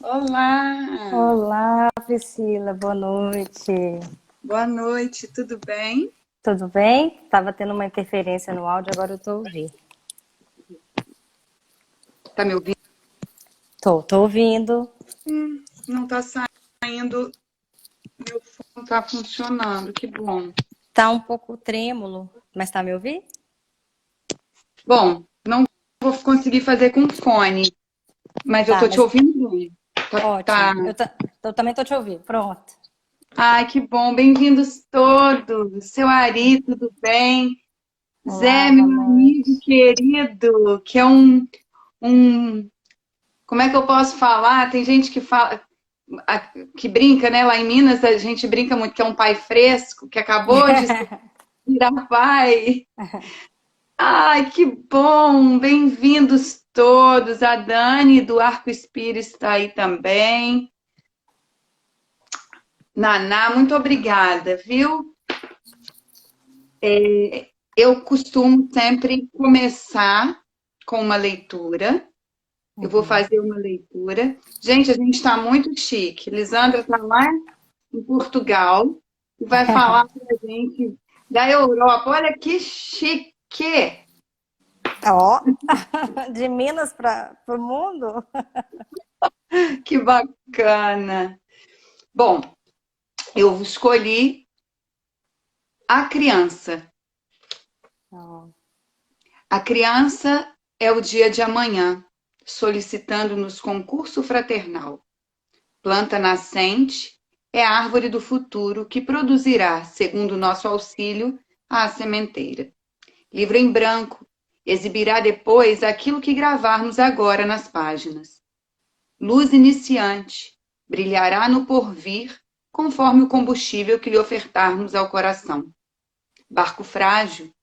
Olá, Olá, Priscila, boa noite. boa noite, tudo bem? Tudo bem? Tava tendo uma interferência no áudio, agora eu tô ouvindo. Tá me ouvindo? Tô ouvindo. Não tá saindo, meu fone não tá funcionando, que bom. Tá um pouco trêmulo, mas tá me ouvindo? Bom, não vou conseguir fazer com fone, mas eu Tá, tô te mas ouvindo bem. Tá. ótimo. Eu também tô te ouvindo. Pronto. Ai, que bom, bem-vindos todos. Seu Ari, tudo bem? Zé, Olá, meu boa amigo noite. querido, que é como é que eu posso falar? Tem gente que fala, que brinca, né? Lá em Minas a gente brinca muito que é um pai fresco, que acabou de se virar pai. Ai, que bom! Bem-vindos todos. A Dani do Arco Espírita está aí também. Naná, muito obrigada, viu? Eu costumo sempre começar com uma leitura. Eu vou Uhum. fazer uma leitura. Gente, a gente está muito chique. Lisandra está lá em Portugal e vai falar para a gente da Europa. Olha que chique! Ó, de Minas para o mundo? Que bacana! Bom, eu escolhi a criança. Ó, A criança é o dia de amanhã, solicitando-nos concurso fraternal. Planta nascente é a árvore do futuro que produzirá, segundo nosso auxílio, a sementeira. Livro em branco exibirá depois aquilo que gravarmos agora nas páginas. Luz iniciante brilhará no porvir, conforme o combustível que lhe ofertarmos ao coração. Barco frágil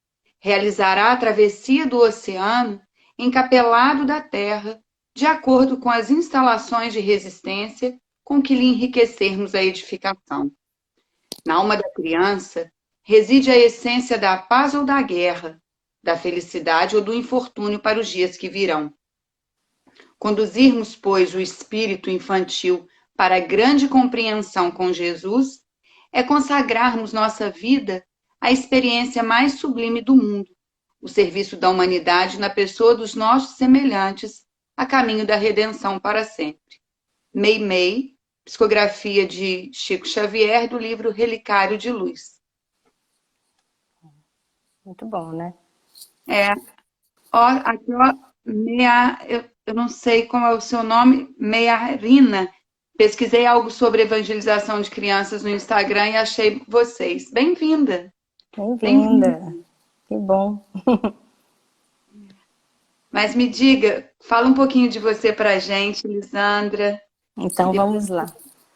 realizará a travessia do oceano encapelado da terra, de acordo com as instalações de resistência com que lhe enriquecermos a edificação. Na alma da criança reside a essência da paz ou da guerra, da felicidade ou do infortúnio para os dias que virão. Conduzirmos, pois, o espírito infantil para a grande compreensão com Jesus é consagrarmos nossa vida à experiência mais sublime do mundo, o serviço da humanidade na pessoa dos nossos semelhantes, a caminho da redenção para sempre. Meimei, psicografia de Chico Xavier, do livro Relicário de Luz. muito bom, né? É, ó, aqui, ó, eu não sei como é o seu nome, Meiarina. Pesquisei algo sobre evangelização de crianças no Instagram e achei vocês. Bem-vinda, bem-vinda. Bem-vinda. Que bom. Mas me diga, fala um pouquinho de você pra gente, Lisandra, e Então depois vamos lá.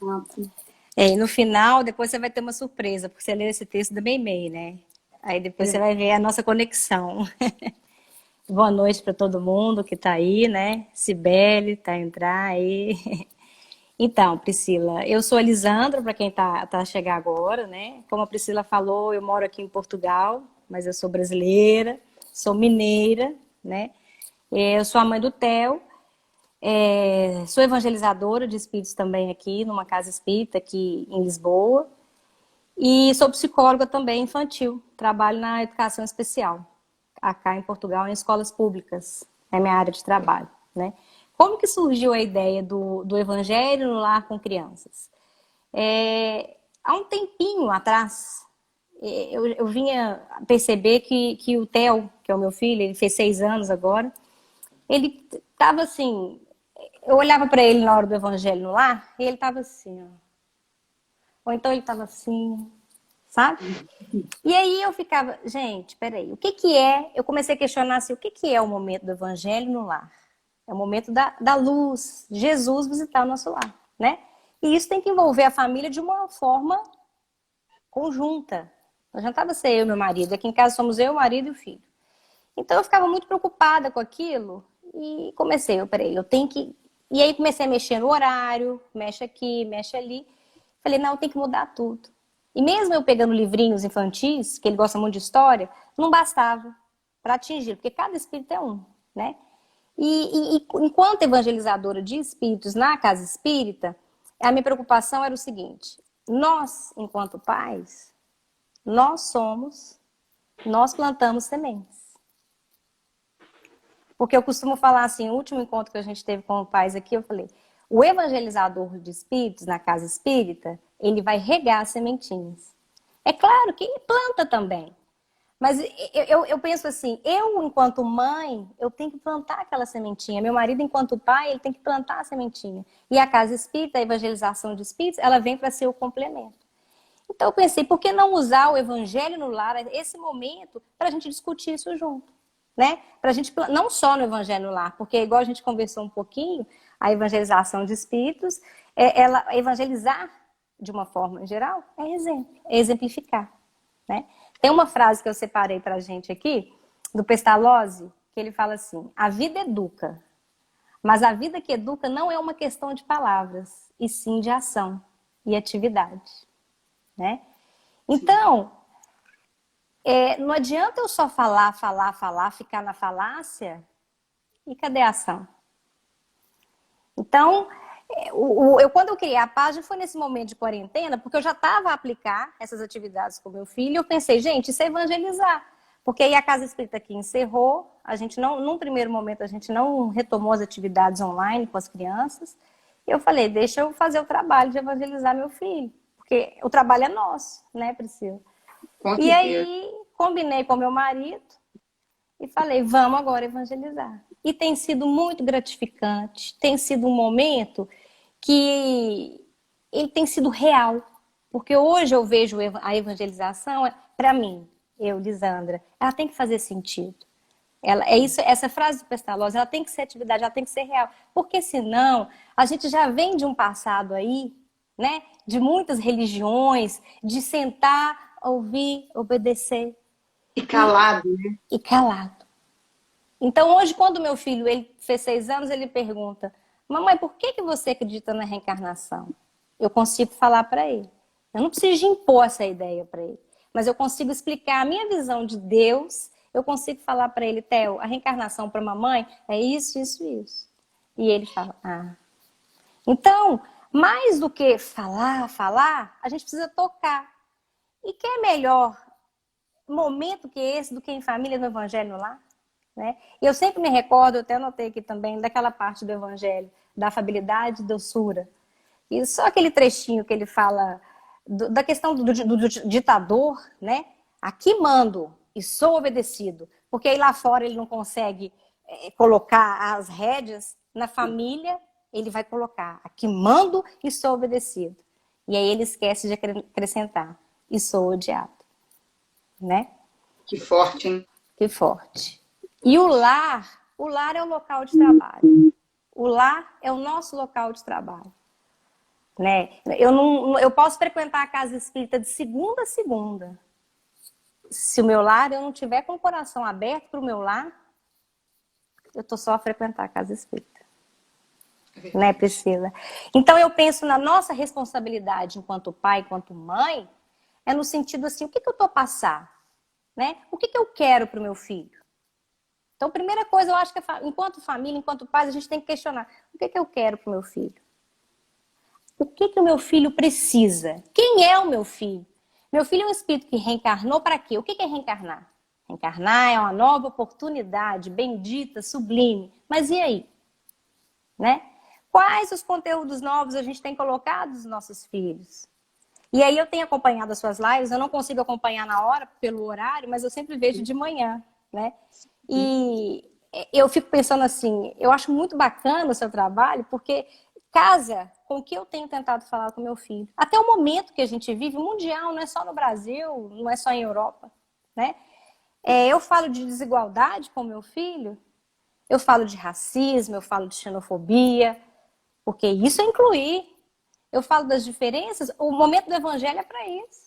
eu conto. É, e no final, depois você vai ter uma surpresa, porque você leu esse texto da Meimei, né? Aí depois você É. vai ver a nossa conexão. Boa noite para todo mundo que está aí, né? Cibele, tá a entrar aí. Então, Priscila, eu sou a Lisandra, para quem tá a chegar agora, né? Como a Priscila falou, eu moro aqui em Portugal, mas eu sou brasileira, sou mineira, né? Eu sou a mãe do Theo, sou evangelizadora de espíritos também aqui, numa casa espírita aqui em Lisboa. E sou psicóloga também infantil. Trabalho na educação especial, acá em Portugal, em escolas públicas. É minha área de trabalho, né? Como que surgiu a ideia do Evangelho no lar com crianças? Há um tempinho atrás, eu vinha perceber que o Theo, que é o meu filho, ele fez 6 anos agora, ele estava assim, eu olhava para ele na hora do Evangelho no lar, e ele estava assim, ó. Ou então ele estava assim, sabe? E aí eu ficava, gente, peraí, o que que é? Eu comecei a questionar assim, o que que é o momento do evangelho no lar? É o momento da luz, Jesus visitar o nosso lar, né? E isso tem que envolver a família de uma forma conjunta. Não adiantava ser eu e meu marido, aqui em casa somos eu, o marido e o filho. Então eu ficava muito preocupada com aquilo e comecei, peraí, eu tenho que. E aí comecei a mexer no horário, mexe aqui, mexe ali. Falei, não, tem que mudar tudo. E mesmo eu pegando livrinhos infantis, que ele gosta muito de história, não bastava para atingir, porque cada espírito é um, né? Enquanto evangelizadora de espíritos na casa espírita, a minha preocupação era o seguinte: nós, enquanto pais, nós plantamos sementes. Porque eu costumo falar assim, o último encontro que a gente teve com pais aqui, eu falei, o evangelizador de espíritos na casa espírita, ele vai regar as sementinhas. É claro que ele planta também. Mas eu penso assim, eu, enquanto mãe, eu tenho que plantar aquela sementinha. Meu marido, enquanto pai, ele tem que plantar a sementinha. E a casa espírita, a evangelização de espíritos, ela vem para ser o complemento. Então eu pensei, por que não usar o evangelho no lar, esse momento, para a gente discutir isso junto? Né? Para a gente, não só no evangelho no lar, porque igual a gente conversou um pouquinho, a evangelização de espíritos, ela evangelizar de uma forma em geral, é exemplo, é exemplificar. Né? Tem uma frase que eu separei para a gente aqui, do Pestalozzi, que ele fala assim, a vida educa, mas a vida que educa não é uma questão de palavras, e sim de ação e atividade. Né? Então, não adianta eu só falar, ficar na falácia, e cadê a ação? Então, quando eu criei a página foi nesse momento de quarentena, porque eu já estava a aplicar essas atividades com meu filho, e eu pensei, gente, isso é evangelizar. Porque aí a Casa Espírita aqui encerrou, a gente não, num primeiro momento, a gente não retomou as atividades online com as crianças, e eu falei, deixa eu fazer o trabalho de evangelizar meu filho, porque o trabalho é nosso, né, Priscila? Com E certeza. aí, combinei com meu marido, e falei, vamos agora evangelizar. E tem sido muito gratificante, tem sido um momento que ele tem sido real. Porque hoje eu vejo a evangelização, para mim, eu, Lisandra, ela tem que fazer sentido. Essa frase do Pestalozzi, ela tem que ser atividade, ela tem que ser real. Porque senão, a gente já vem de um passado aí, né? De muitas religiões, de sentar, ouvir, obedecer. E calado, né? E calado. Então, hoje, quando meu filho ele fez 6 anos, ele pergunta, mamãe, por que você acredita na reencarnação? Eu consigo falar para ele. Eu não preciso de impor essa ideia para ele. Mas eu consigo explicar a minha visão de Deus. Eu consigo falar para ele, Theo, a reencarnação para mamãe é isso, isso, isso. E ele fala, ah. Então, mais do que falar, a gente precisa tocar. E que é melhor momento que esse do que em família no Evangelho lá? Né? E eu sempre me recordo, eu até anotei aqui também, daquela parte do Evangelho, da afabilidade e doçura. E só aquele trechinho que ele fala da questão do ditador, né? Aqui mando e sou obedecido. Porque aí lá fora ele não consegue colocar as rédeas, na família ele vai colocar aqui mando e sou obedecido. E aí ele esquece de acrescentar e sou odiado. Né? Que forte, hein? Que forte. E o lar é o local de trabalho. O lar é o nosso local de trabalho. Né? Eu posso frequentar a casa espírita de segunda a segunda. Se o meu lar, eu não tiver com o coração aberto para o meu lar, eu estou só a frequentar a casa espírita. Né, Priscila? Então eu penso na nossa responsabilidade enquanto pai, enquanto mãe, é no sentido assim, o que eu estou a passar? Né? O que eu quero para o meu filho? Então, primeira coisa, eu acho que enquanto família, enquanto pais, a gente tem que questionar, o que eu quero para o meu filho? O que o meu filho precisa? Quem é o meu filho? Meu filho é um espírito que reencarnou para quê? O que é reencarnar? Reencarnar é uma nova oportunidade, bendita, sublime. Mas e aí? Né? Quais os conteúdos novos a gente tem colocado nos nossos filhos? E aí eu tenho acompanhado as suas lives, eu não consigo acompanhar na hora, pelo horário, mas eu sempre vejo de manhã, né? E eu fico pensando assim, eu acho muito bacana o seu trabalho, porque casa com o que eu tenho tentado falar com meu filho. Até o momento que a gente vive, mundial, não é só no Brasil, não é só em Europa, né? Eu falo de desigualdade com meu filho, eu falo de racismo, eu falo de xenofobia, porque isso é incluir. Eu falo das diferenças, o momento do evangelho é para isso.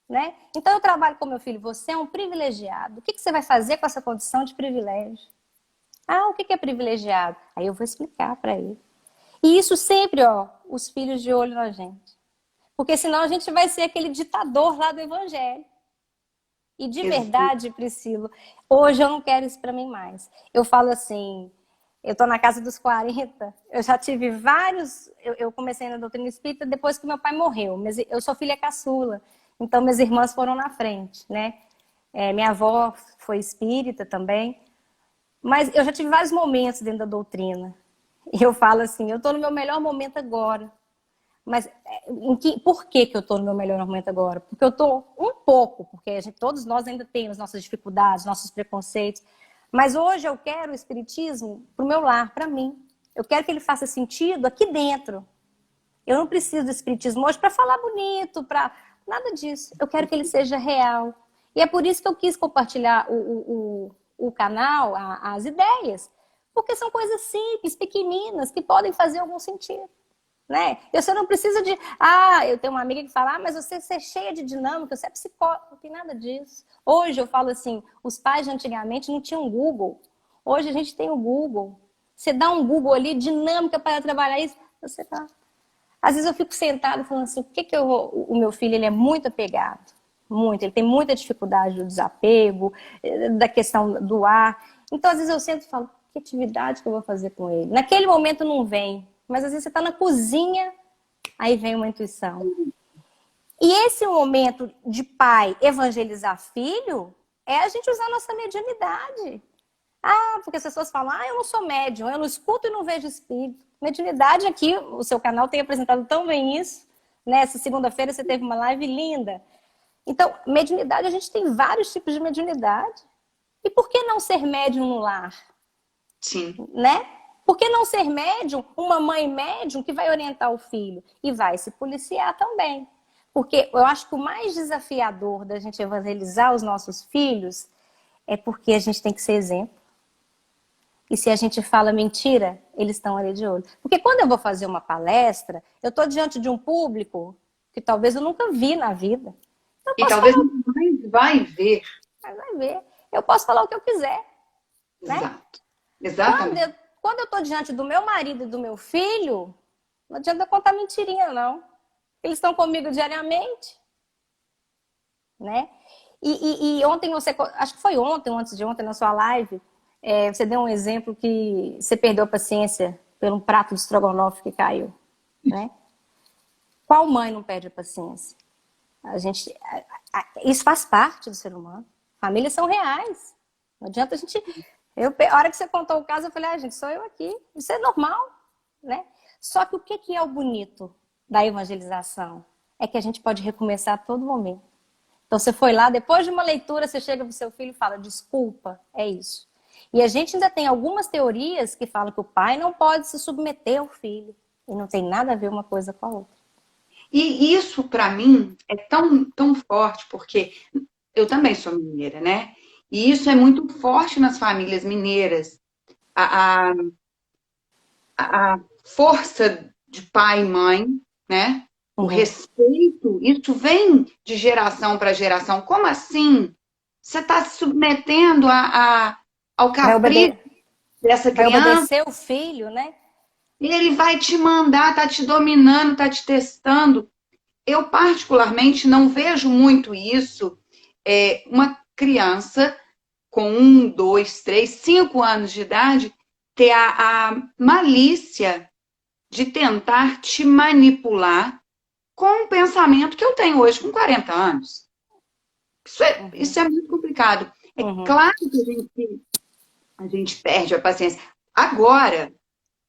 Né? Então eu trabalho com meu filho, você é um privilegiado. O que você vai fazer com essa condição de privilégio? Ah, o que é privilegiado? Aí eu vou explicar para ele. E isso sempre, ó, os filhos de olho na gente. Porque senão a gente vai ser aquele ditador lá do evangelho. E de verdade, Priscila, hoje eu não quero isso para mim mais. Eu falo assim, Eu tô na casa dos 40, eu já tive vários... Eu comecei na doutrina espírita depois que meu pai morreu, mas eu sou filha caçula, então minhas irmãs foram na frente, né? Minha avó foi espírita também, mas eu já tive vários momentos dentro da doutrina. E eu falo assim, eu tô no meu melhor momento agora. Mas por que eu estou no meu melhor momento agora? Porque eu estou um pouco, porque todos nós ainda temos nossas dificuldades, nossos preconceitos. Mas hoje eu quero o Espiritismo para o meu lar, para mim. Eu quero que ele faça sentido aqui dentro. Eu não preciso do Espiritismo hoje para falar bonito, para nada disso. Eu quero que ele seja real. E é por isso que eu quis compartilhar o canal, as ideias. Porque são coisas simples, pequeninas, que podem fazer algum sentido. Né? Você não precisa de... eu tenho uma amiga que fala, mas você é cheia de dinâmica, você é psicóloga. Não tem nada disso. Hoje eu falo assim, os pais de antigamente não tinham Google. Hoje a gente tem o Google. Você dá um Google ali, dinâmica para trabalhar isso, você tá... Às vezes eu fico sentada falando assim, o meu filho ele é muito apegado. Muito. Ele tem muita dificuldade do desapego, da questão do ar. Então, às vezes eu sento e falo, que atividade que eu vou fazer com ele? Naquele momento não vem. Mas às vezes você está na cozinha, aí vem uma intuição. E esse momento de pai evangelizar filho é a gente usar a nossa mediunidade. Porque as pessoas falam, eu não sou médium, eu não escuto e não vejo espírito. Mediunidade aqui, o seu canal tem apresentado tão bem isso. Nessa segunda-feira você teve uma live linda. Então, mediunidade, a gente tem vários tipos de mediunidade. E por que não ser médium no lar? Sim. Né? Por que não ser médium, uma mãe médium que vai orientar o filho e vai se policiar também? Porque eu acho que o mais desafiador da gente evangelizar os nossos filhos é porque a gente tem que ser exemplo. E se a gente fala mentira, eles estão ali de olho. Porque quando eu vou fazer uma palestra, eu estou diante de um público que talvez eu nunca vi na vida. E talvez não vai ver. Mas vai ver. Eu posso falar o que eu quiser. Né? Exato. Exatamente. Quando eu estou diante do meu marido e do meu filho, não adianta contar mentirinha, não. Eles estão comigo diariamente. Né? E ontem acho que foi ontem ou antes de ontem, na sua live, você deu um exemplo que você perdeu a paciência por um prato de estrogonofe que caiu. Né? Qual mãe não perde a paciência? Isso faz parte do ser humano. Famílias são reais. Não adianta a gente... A hora que você contou o caso, eu falei, gente, sou eu aqui. Isso é normal, né? Só que o que é o bonito da evangelização? É que a gente pode recomeçar a todo momento. Então, você foi lá, depois de uma leitura, você chega para o seu filho e fala, desculpa, é isso. E a gente ainda tem algumas teorias que falam que o pai não pode se submeter ao filho. E não tem nada a ver uma coisa com a outra. E isso, para mim, é tão, tão forte, porque eu também sou mineira, né? E isso é muito forte nas famílias mineiras. A força de pai e mãe, né? O respeito, isso vem de geração para geração. Como assim? Você está se submetendo ao capricho dessa criança? Vai obedecer o filho, né? Ele vai te mandar, tá te dominando, tá te testando. Eu, particularmente, não vejo muito isso. Uma criança com 1, 2, 3, 5 anos de idade ter a malícia de tentar te manipular com o pensamento que eu tenho hoje com 40 anos. Isso é muito complicado. É claro que a gente perde a paciência. Agora,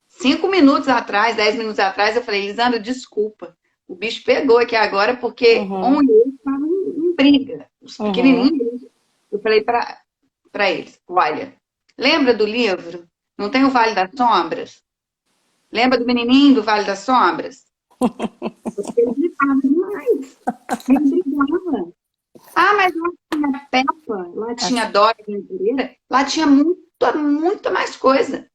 5 minutos atrás, 10 minutos atrás, eu falei, Elisandra, desculpa. O bicho pegou aqui agora porque um e ele estavam em briga. Os pequenininhos. Eu falei para eles, olha, lembra do livro? Não tem o Vale das Sombras? Lembra do menininho do Vale das Sombras? Ele gritava demais. Ele brigava. Mas lá tinha Peppa, lá tinha Dora Aventureira, lá tinha muita mais coisa.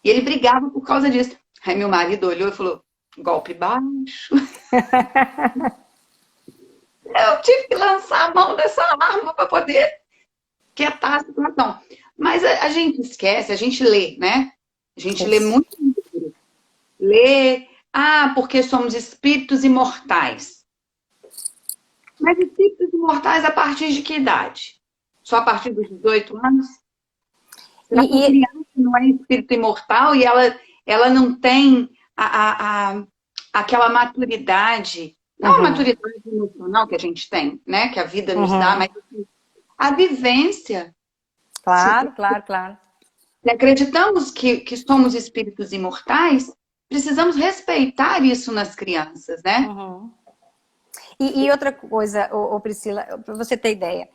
E ele brigava por causa disso. Aí meu marido olhou e falou, golpe baixo. Eu tive que lançar a mão dessa arma para poder quietar a situação. Mas a gente esquece, a gente lê, né? A gente lê muito livro. Lê, porque somos espíritos imortais. Mas espíritos imortais a partir de que idade? Só a partir dos 18 anos? Será que criança não é espírito imortal e ela não tem aquela maturidade, não a Uhum, maturidade emocional que a gente tem, né? Que a vida nos dá, uhum. mas a vivência. Se, Claro, claro, claro. se acreditamos que somos espíritos imortais, precisamos respeitar isso nas crianças, né? Uhum. E outra coisa, Priscila, para você ter ideia,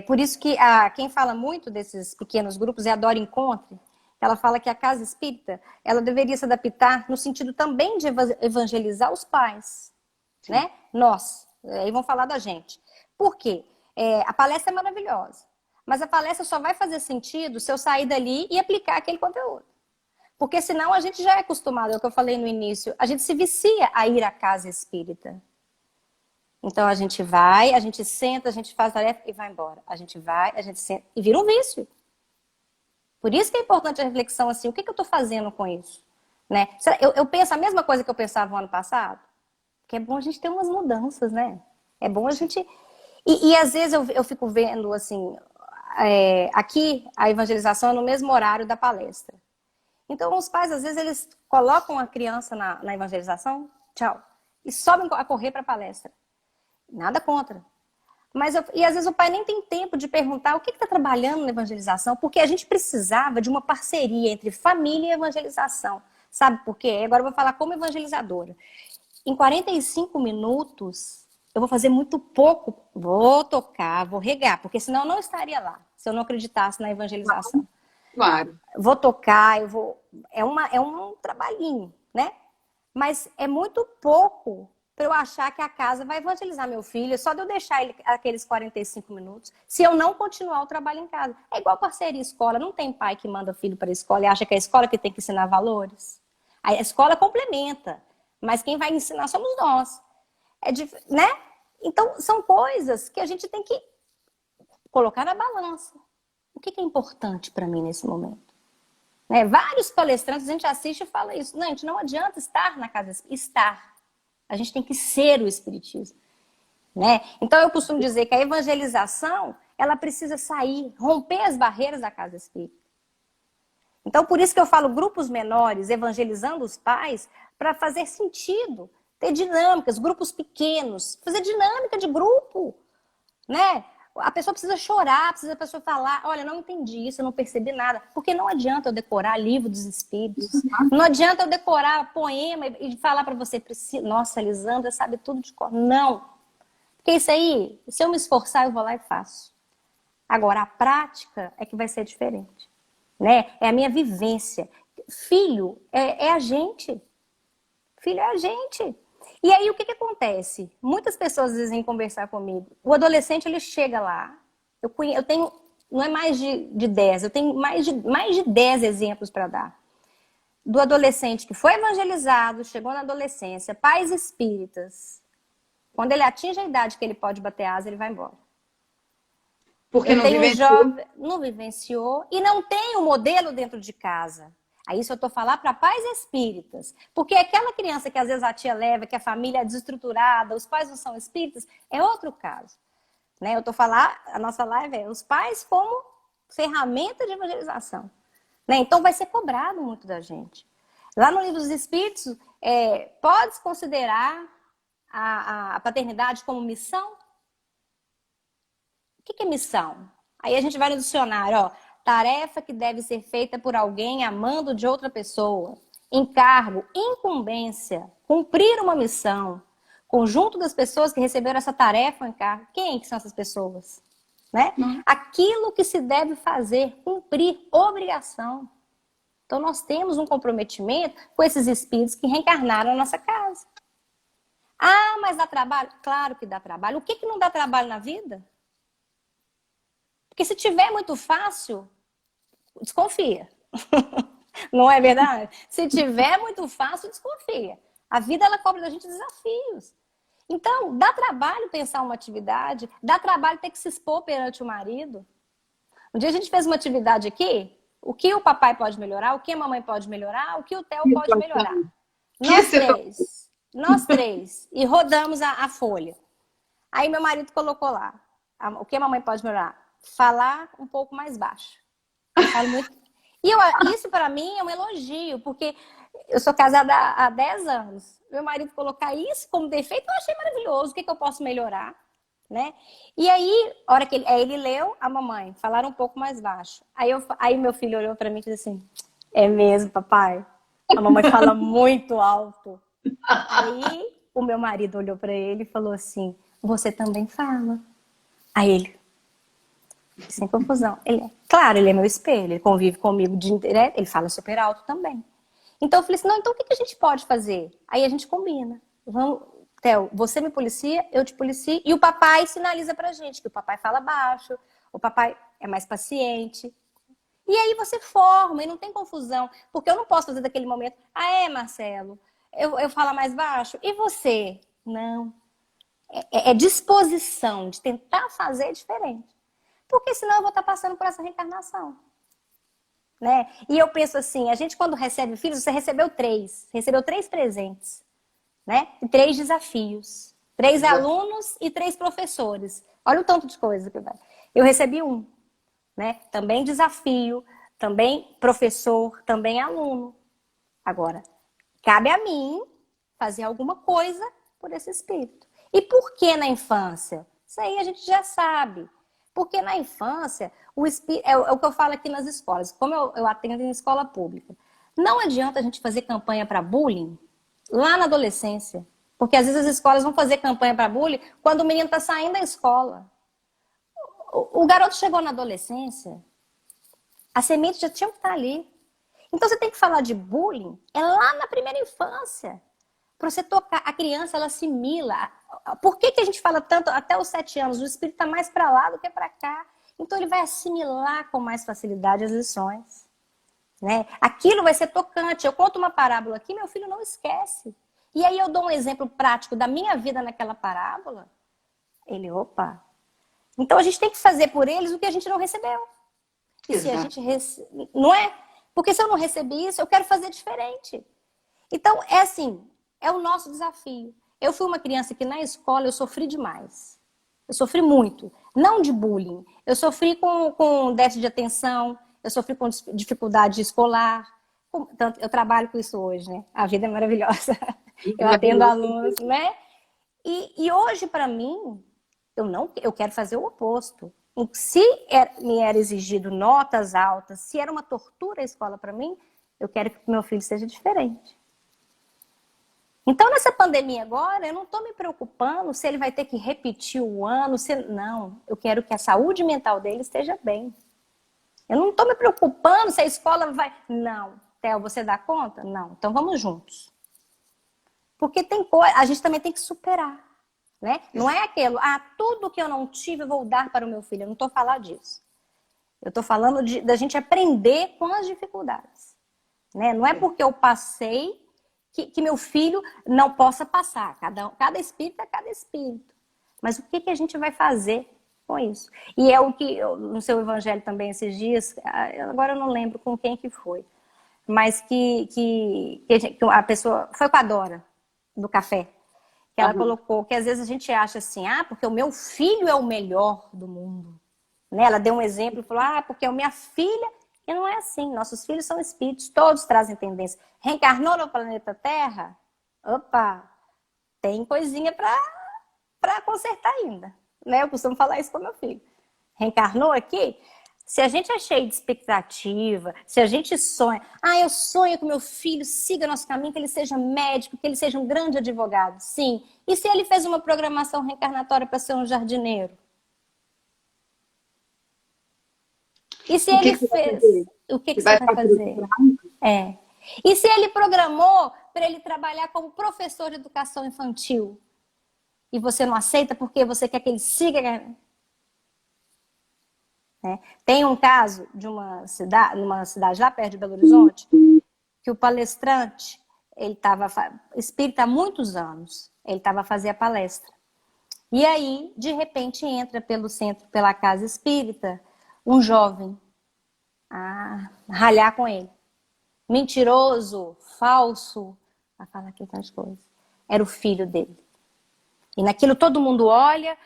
por isso que quem fala muito desses pequenos grupos é a Dora Encontre. Ela fala que a casa espírita ela deveria se adaptar no sentido também de evangelizar os pais, Sim. né? Nós, aí vão falar da gente. Por quê? A palestra é maravilhosa, mas a palestra só vai fazer sentido se eu sair dali e aplicar aquele conteúdo. Porque senão a gente já é acostumado, é o que eu falei no início, a gente se vicia a ir à casa espírita. Então a gente vai, a gente senta, a gente faz tarefa e vai embora. A gente vai, a gente senta e vira um vício. Por isso que é importante a reflexão assim, o que eu estou fazendo com isso? Né? Eu penso a mesma coisa que eu pensava no ano passado, que é bom a gente ter umas mudanças, né? É bom a gente... E às vezes eu fico vendo, assim, aqui a evangelização é no mesmo horário da palestra. Então os pais, às vezes, eles colocam a criança na evangelização, tchau, e sobem a correr para a palestra. Nada contra. E às vezes o pai nem tem tempo de perguntar o que está trabalhando na evangelização, porque a gente precisava de uma parceria entre família e evangelização. Sabe por quê? Agora eu vou falar como evangelizadora. Em 45 minutos, eu vou fazer muito pouco. Vou tocar, vou regar, porque senão eu não estaria lá, se eu não acreditasse na evangelização. Claro. Vou tocar, eu vou. É um trabalhinho, né? Mas é muito pouco para eu achar que a casa vai evangelizar meu filho, é só de eu deixar ele aqueles 45 minutos, se eu não continuar o trabalho em casa. É igual parceria escola, não tem pai que manda filho para a escola e acha que é a escola que tem que ensinar valores. A escola complementa, mas quem vai ensinar somos nós. Né? Então, são coisas que a gente tem que colocar na balança. O que é importante para mim nesse momento? Né? Vários palestrantes a gente assiste e fala isso. Não, a gente não adianta estar na casa, estar. A gente tem que ser o espiritismo, né? Então eu costumo dizer que a evangelização, ela precisa sair, romper as barreiras da casa espírita. Então por isso que eu falo grupos menores, evangelizando os pais, para fazer sentido, ter dinâmicas, grupos pequenos, fazer dinâmica de grupo, né? A pessoa precisa chorar, precisa a pessoa falar, olha, não entendi isso, eu não percebi nada. Porque não adianta eu decorar livro dos espíritos. Não adianta eu decorar poema e falar para você, nossa, Lisandra sabe tudo de cor. Não. Porque isso aí, se eu me esforçar, eu vou lá e faço. Agora, a prática é que vai ser diferente. Né? É a minha vivência. Filho é a gente. Filho é a gente. E aí, o que acontece? Muitas pessoas às vezes vêm conversar comigo. O adolescente, ele chega lá. Eu tenho, não é mais de 10, eu tenho mais de 10 exemplos para dar. Do adolescente que foi evangelizado, chegou na adolescência, pais espíritas. Quando ele atinge a idade que ele pode bater asa, ele vai embora. Porque Eu não tenho um vivenciou. jovem, não vivenciou e não tem um modelo dentro de casa. Aí isso eu estou falando para pais espíritas. Porque aquela criança que às vezes a tia leva, que a família é desestruturada, os pais não são espíritas, é outro caso. Né? Eu estou falando, a nossa live é os pais como ferramenta de evangelização. Né? Então vai ser cobrado muito da gente. Lá no Livro dos Espíritos, pode-se considerar a paternidade como missão? O que é missão? Aí a gente vai no dicionário, ó. Tarefa que deve ser feita por alguém a mando de outra pessoa. Encargo, incumbência, cumprir uma missão. Conjunto das pessoas que receberam essa tarefa ou encargo. Quem que são essas pessoas? Né? Não. Aquilo que se deve fazer, cumprir, obrigação. Então nós temos um comprometimento com esses espíritos que reencarnaram na nossa casa. Ah, mas dá trabalho? Claro que dá trabalho. O que não dá trabalho na vida? Porque se tiver muito fácil, desconfia. Não é verdade? Se tiver muito fácil, desconfia. A vida, ela cobra da gente desafios. Então, dá trabalho pensar uma atividade, dá trabalho ter que se expor perante o marido. Um dia a gente fez uma atividade aqui, o que o papai pode melhorar, o que a mamãe pode melhorar, o que o Theo Que pode melhorar. situação. Que Nós situação. três. Nós três. E rodamos a folha. Aí meu marido colocou lá, o que a mamãe pode melhorar? Falar um pouco mais baixo. Eu falo muito. Isso para mim é um elogio, porque eu sou casada há 10 anos. Meu marido colocar isso como defeito, eu achei maravilhoso. O que eu posso melhorar? Né? E aí, a hora que ele leu, a mamãe, falaram um pouco mais baixo. Aí meu filho olhou para mim e disse assim, é mesmo, papai? A mamãe fala muito alto. Aí o meu marido olhou para ele e falou assim, você também fala. Aí ele, sem confusão. Claro, ele é meu espelho, ele convive comigo direto, ele fala super alto também. Então eu falei assim, não, então o que a gente pode fazer? Aí a gente combina. Vamos, Theo, você me policia, eu te policio, e o papai sinaliza pra gente que o papai fala baixo, o papai é mais paciente. E aí você forma e não tem confusão, porque eu não posso fazer daquele momento, Marcelo, eu falo mais baixo, e você? Não. É disposição de tentar fazer diferente. Porque senão eu vou estar passando por essa reencarnação. Né? E eu penso assim, a gente quando recebe filhos, você recebeu três presentes, né? E 3 desafios, 3 alunos e 3 professores. Olha o tanto de coisa que vai. Eu recebi um, né? Também desafio, também professor, também aluno. Agora, cabe a mim fazer alguma coisa por esse espírito. E por que na infância? Isso aí a gente já sabe. Porque na infância, é o que eu falo aqui nas escolas, como eu atendo em escola pública. Não adianta a gente fazer campanha para bullying lá na adolescência. Porque às vezes as escolas vão fazer campanha para bullying quando o menino está saindo da escola. O garoto chegou na adolescência, a semente já tinha que estar ali. Então você tem que falar de bullying é lá na primeira infância. Para você tocar, a criança ela assimila. Por que a gente fala tanto até os 7 anos? O espírito está mais para lá do que para cá. Então ele vai assimilar com mais facilidade as lições. Né? Aquilo vai ser tocante. Eu conto uma parábola aqui, meu filho não esquece. E aí eu dou um exemplo prático da minha vida naquela parábola. Ele, opa. Então a gente tem que fazer por eles o que a gente não recebeu. E se a gente não é? Porque se eu não recebi isso, eu quero fazer diferente. Então, é assim, é o nosso desafio. Eu fui uma criança que na escola eu sofri demais. Eu sofri muito. Não de bullying. Eu sofri com déficit de atenção, eu sofri com dificuldade escolar. Tanto, eu trabalho com isso hoje, né? A vida é maravilhosa. Eu atendo alunos, né? E hoje, para mim, eu quero fazer o oposto. Se me era exigido notas altas, se era uma tortura a escola para mim, eu quero que o meu filho seja diferente. Então, nessa pandemia agora, eu não estou me preocupando se ele vai ter que repetir o ano. Não, eu quero que a saúde mental dele esteja bem. Eu não estou me preocupando se a escola vai... Não. Theo, você dá conta? Não. Então, vamos juntos. Porque tem coisa... A gente também tem que superar. Né? Não é aquilo, tudo que eu não tive eu vou dar para o meu filho. Eu não estou falando disso. Eu estou falando da gente aprender com as dificuldades. Né? Não é porque eu passei que meu filho não possa passar. Cada espírito é cada espírito. Mas o que a gente vai fazer com isso? E é o que, no seu evangelho também esses dias, agora eu não lembro com quem que foi, mas que a pessoa, foi com a Dora, do café, que ela colocou que às vezes a gente acha assim, porque o meu filho é o melhor do mundo. Né? Ela deu um exemplo e falou, porque a minha filha... E não é assim, nossos filhos são espíritos, todos trazem tendência. Reencarnou no planeta Terra? Opa, tem coisinha para consertar ainda. Né? Eu costumo falar isso com meu filho. Reencarnou aqui? Se a gente é cheio de expectativa, se a gente sonha, eu sonho que meu filho siga nosso caminho, que ele seja médico, que ele seja um grande advogado. Sim. E se ele fez uma programação reencarnatória para ser um jardineiro? E se ele fez, o que você vai fazer? E se ele programou para ele trabalhar como professor de educação infantil? E você não aceita porque você quer que ele siga? Tem um caso de numa cidade lá perto de Belo Horizonte, que o palestrante, ele estava espírita há muitos anos, ele estava a fazer a palestra. E aí, de repente, entra pelo centro, pela casa espírita, um jovem a ralhar com ele. Mentiroso, falso, a falar aquele tantas coisas. Era o filho dele. E naquilo todo mundo olha,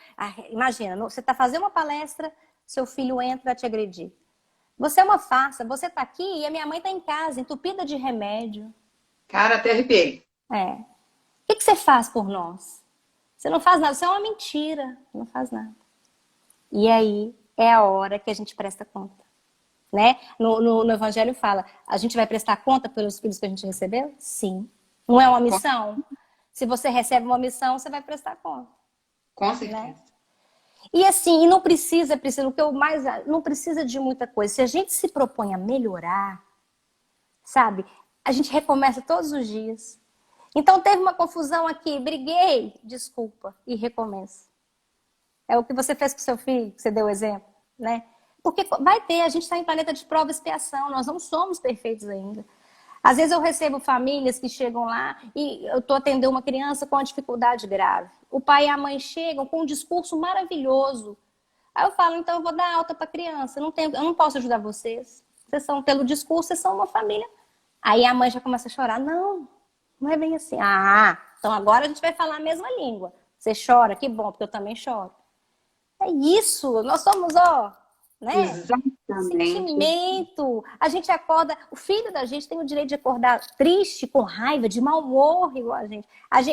imagina, você está fazendo uma palestra, seu filho entra a te agredir. Você é uma farsa, você tá aqui e a minha mãe tá em casa, entupida de remédio. Cara, até arrepiei. É. O que você faz por nós? Você não faz nada, você é uma mentira, não faz nada. E aí é a hora que a gente presta conta. Né? No Evangelho fala, a gente vai prestar conta pelos filhos que a gente recebeu? Sim. Não é uma Com, missão? Se você recebe uma missão, você vai prestar conta. com Né? certeza. E assim, e não precisa, Priscila, o que eu mais. Não precisa de muita coisa. Se a gente se propõe a melhorar, sabe? A gente recomeça todos os dias. Então teve uma confusão aqui, briguei, desculpa, e recomeça. É o que você fez com seu filho, que você deu o exemplo, né? Porque vai ter, a gente está em planeta de prova e expiação, nós não somos perfeitos ainda. Às vezes eu recebo famílias que chegam lá e eu estou atendendo uma criança com uma dificuldade grave. O pai e a mãe chegam com um discurso maravilhoso. Aí eu falo, então eu vou dar alta para a criança, eu não posso ajudar vocês. Vocês são, pelo discurso, vocês são uma família. Aí a mãe já começa a chorar. Não, não é bem assim. Ah, então agora a gente vai falar a mesma língua. Você chora, que bom, porque eu também choro. É isso, nós somos, ó, né? Exatamente. Sentimento. A gente acorda, o filho da gente tem o direito de acordar triste, com raiva, de mau humor, igual a gente.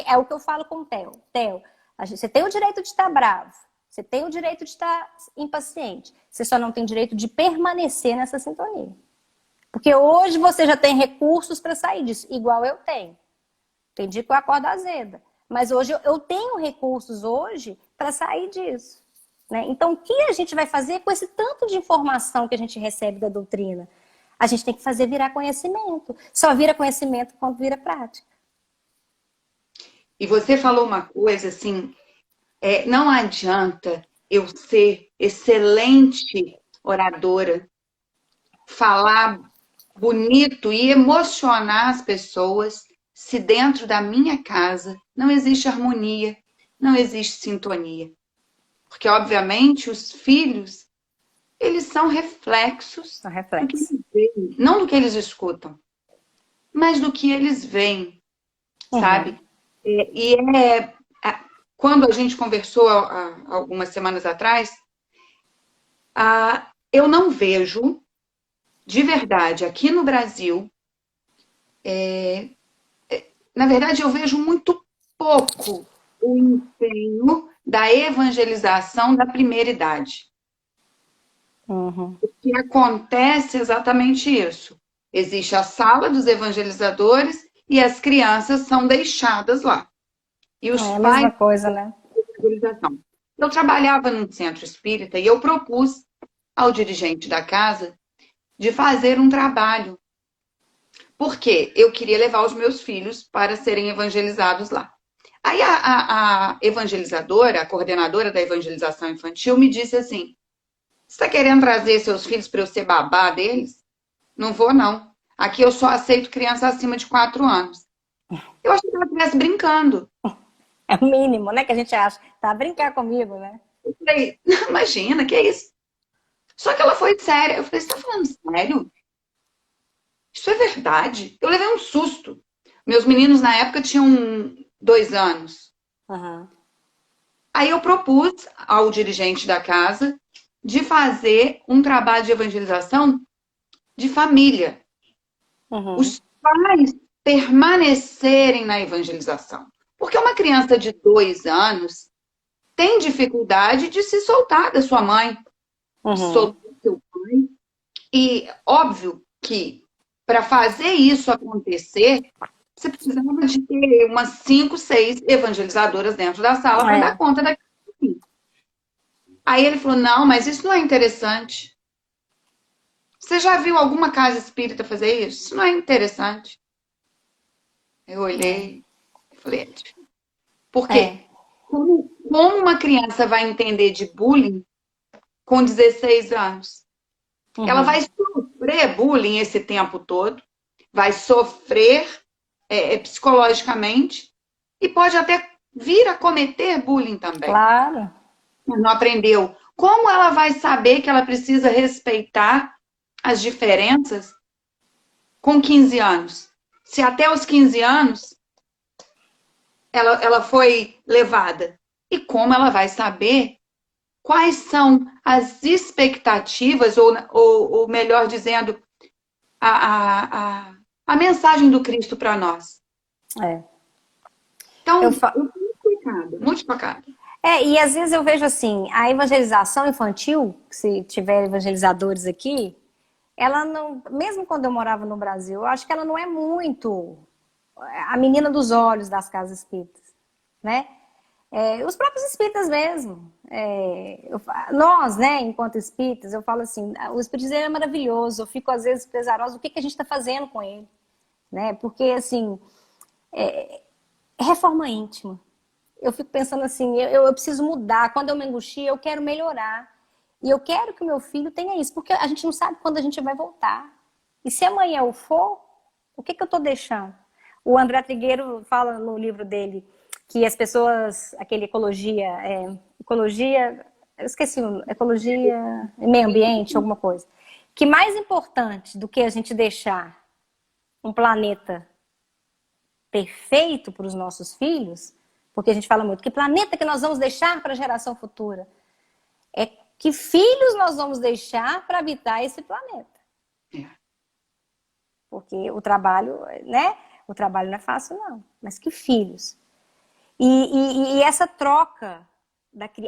É o que eu falo com o Theo. Theo, você tem o direito de estar bravo, você tem o direito de estar impaciente. Você só não tem direito de permanecer nessa sintonia. Porque hoje você já tem recursos para sair disso, igual eu tenho. Tem dia que eu acordo azeda. Mas hoje eu tenho recursos hoje para sair disso. Né? Então, o que a gente vai fazer com esse tanto de informação que a gente recebe da doutrina? A gente tem que fazer virar conhecimento. Só vira conhecimento quando vira prática. E você falou uma coisa assim, não adianta eu ser excelente oradora, falar bonito e emocionar as pessoas se dentro da minha casa não existe harmonia, não existe sintonia. Porque, obviamente, os filhos, eles são reflexos É um do que reflexo. eles veem, não do que eles escutam, mas do que eles veem, Uhum. sabe? E quando a gente conversou há algumas semanas atrás, eu não vejo, de verdade, aqui no Brasil, na verdade, eu vejo muito pouco o empenho da evangelização da primeira idade. Uhum. O que acontece é exatamente isso. Existe a sala dos evangelizadores e as crianças são deixadas lá. E os É a pais mesma coisa, né? evangelização. Eu trabalhava num centro espírita e eu propus ao dirigente da casa de fazer um trabalho, porque eu queria levar os meus filhos para serem evangelizados lá. Aí a evangelizadora, a coordenadora da evangelização infantil, me disse assim: você está querendo trazer seus filhos para eu ser babá deles? Não vou, não. Aqui eu só aceito criança acima de 4 anos. Eu achei que ela estivesse brincando. É o mínimo, né? Que a gente acha. Tá a brincar comigo, né? Eu falei, imagina, que é isso? Só que ela foi séria. Eu falei, você está falando sério? Isso é verdade? Eu levei um susto. Meus meninos na época tinham 2 anos. Uhum. Aí eu propus ao dirigente da casa de fazer um trabalho de evangelização de família. Uhum. Os pais permanecerem na evangelização. Porque uma criança de 2 anos tem dificuldade de se soltar da sua mãe, de Uhum. soltar do seu pai. E óbvio que para fazer isso acontecer, você precisava de ter umas 5, 6 evangelizadoras dentro da sala para dar É. conta daquilo. Aí ele falou: não, mas isso não é interessante. Você já viu alguma casa espírita fazer isso? Isso não é interessante. Eu olhei e falei: por quê? É. Como uma criança vai entender de bullying com 16 anos? Ela vai Uhum. sofrer bullying esse tempo todo, vai sofrer psicologicamente e pode até vir a cometer bullying também. Claro. Não aprendeu. Como ela vai saber que ela precisa respeitar as diferenças com 15 anos? Se até os 15 anos ela foi levada. E como ela vai saber quais são as expectativas, ou melhor dizendo, a mensagem do Cristo para nós. É. Então, Eu fa... muito explicado. E às vezes eu vejo assim, a evangelização infantil, se tiver evangelizadores aqui, ela não, mesmo quando eu morava no Brasil, eu acho que ela não é muito a menina dos olhos das casas espíritas, né? Os próprios espíritas mesmo. Nós, né, enquanto espíritas, eu falo assim, o espiritismo é maravilhoso, eu fico às vezes pesarosa, o que a gente está fazendo com ele? Né? Porque, assim, é reforma íntima. Eu fico pensando assim, eu preciso mudar, quando eu me angustio, eu quero melhorar. E eu quero que o meu filho tenha isso, porque a gente não sabe quando a gente vai voltar. E se amanhã eu for, o que eu estou deixando? O André Trigueiro fala no livro dele que as pessoas, aquele ecologia, eu esqueci, ecologia, meio ambiente, alguma coisa. Que mais importante do que a gente deixar um planeta perfeito para os nossos filhos, porque a gente fala muito, que planeta que nós vamos deixar para a geração futura? É que filhos nós vamos deixar para habitar esse planeta. Porque o trabalho, né? O trabalho não é fácil, não. Mas que filhos. E essa troca,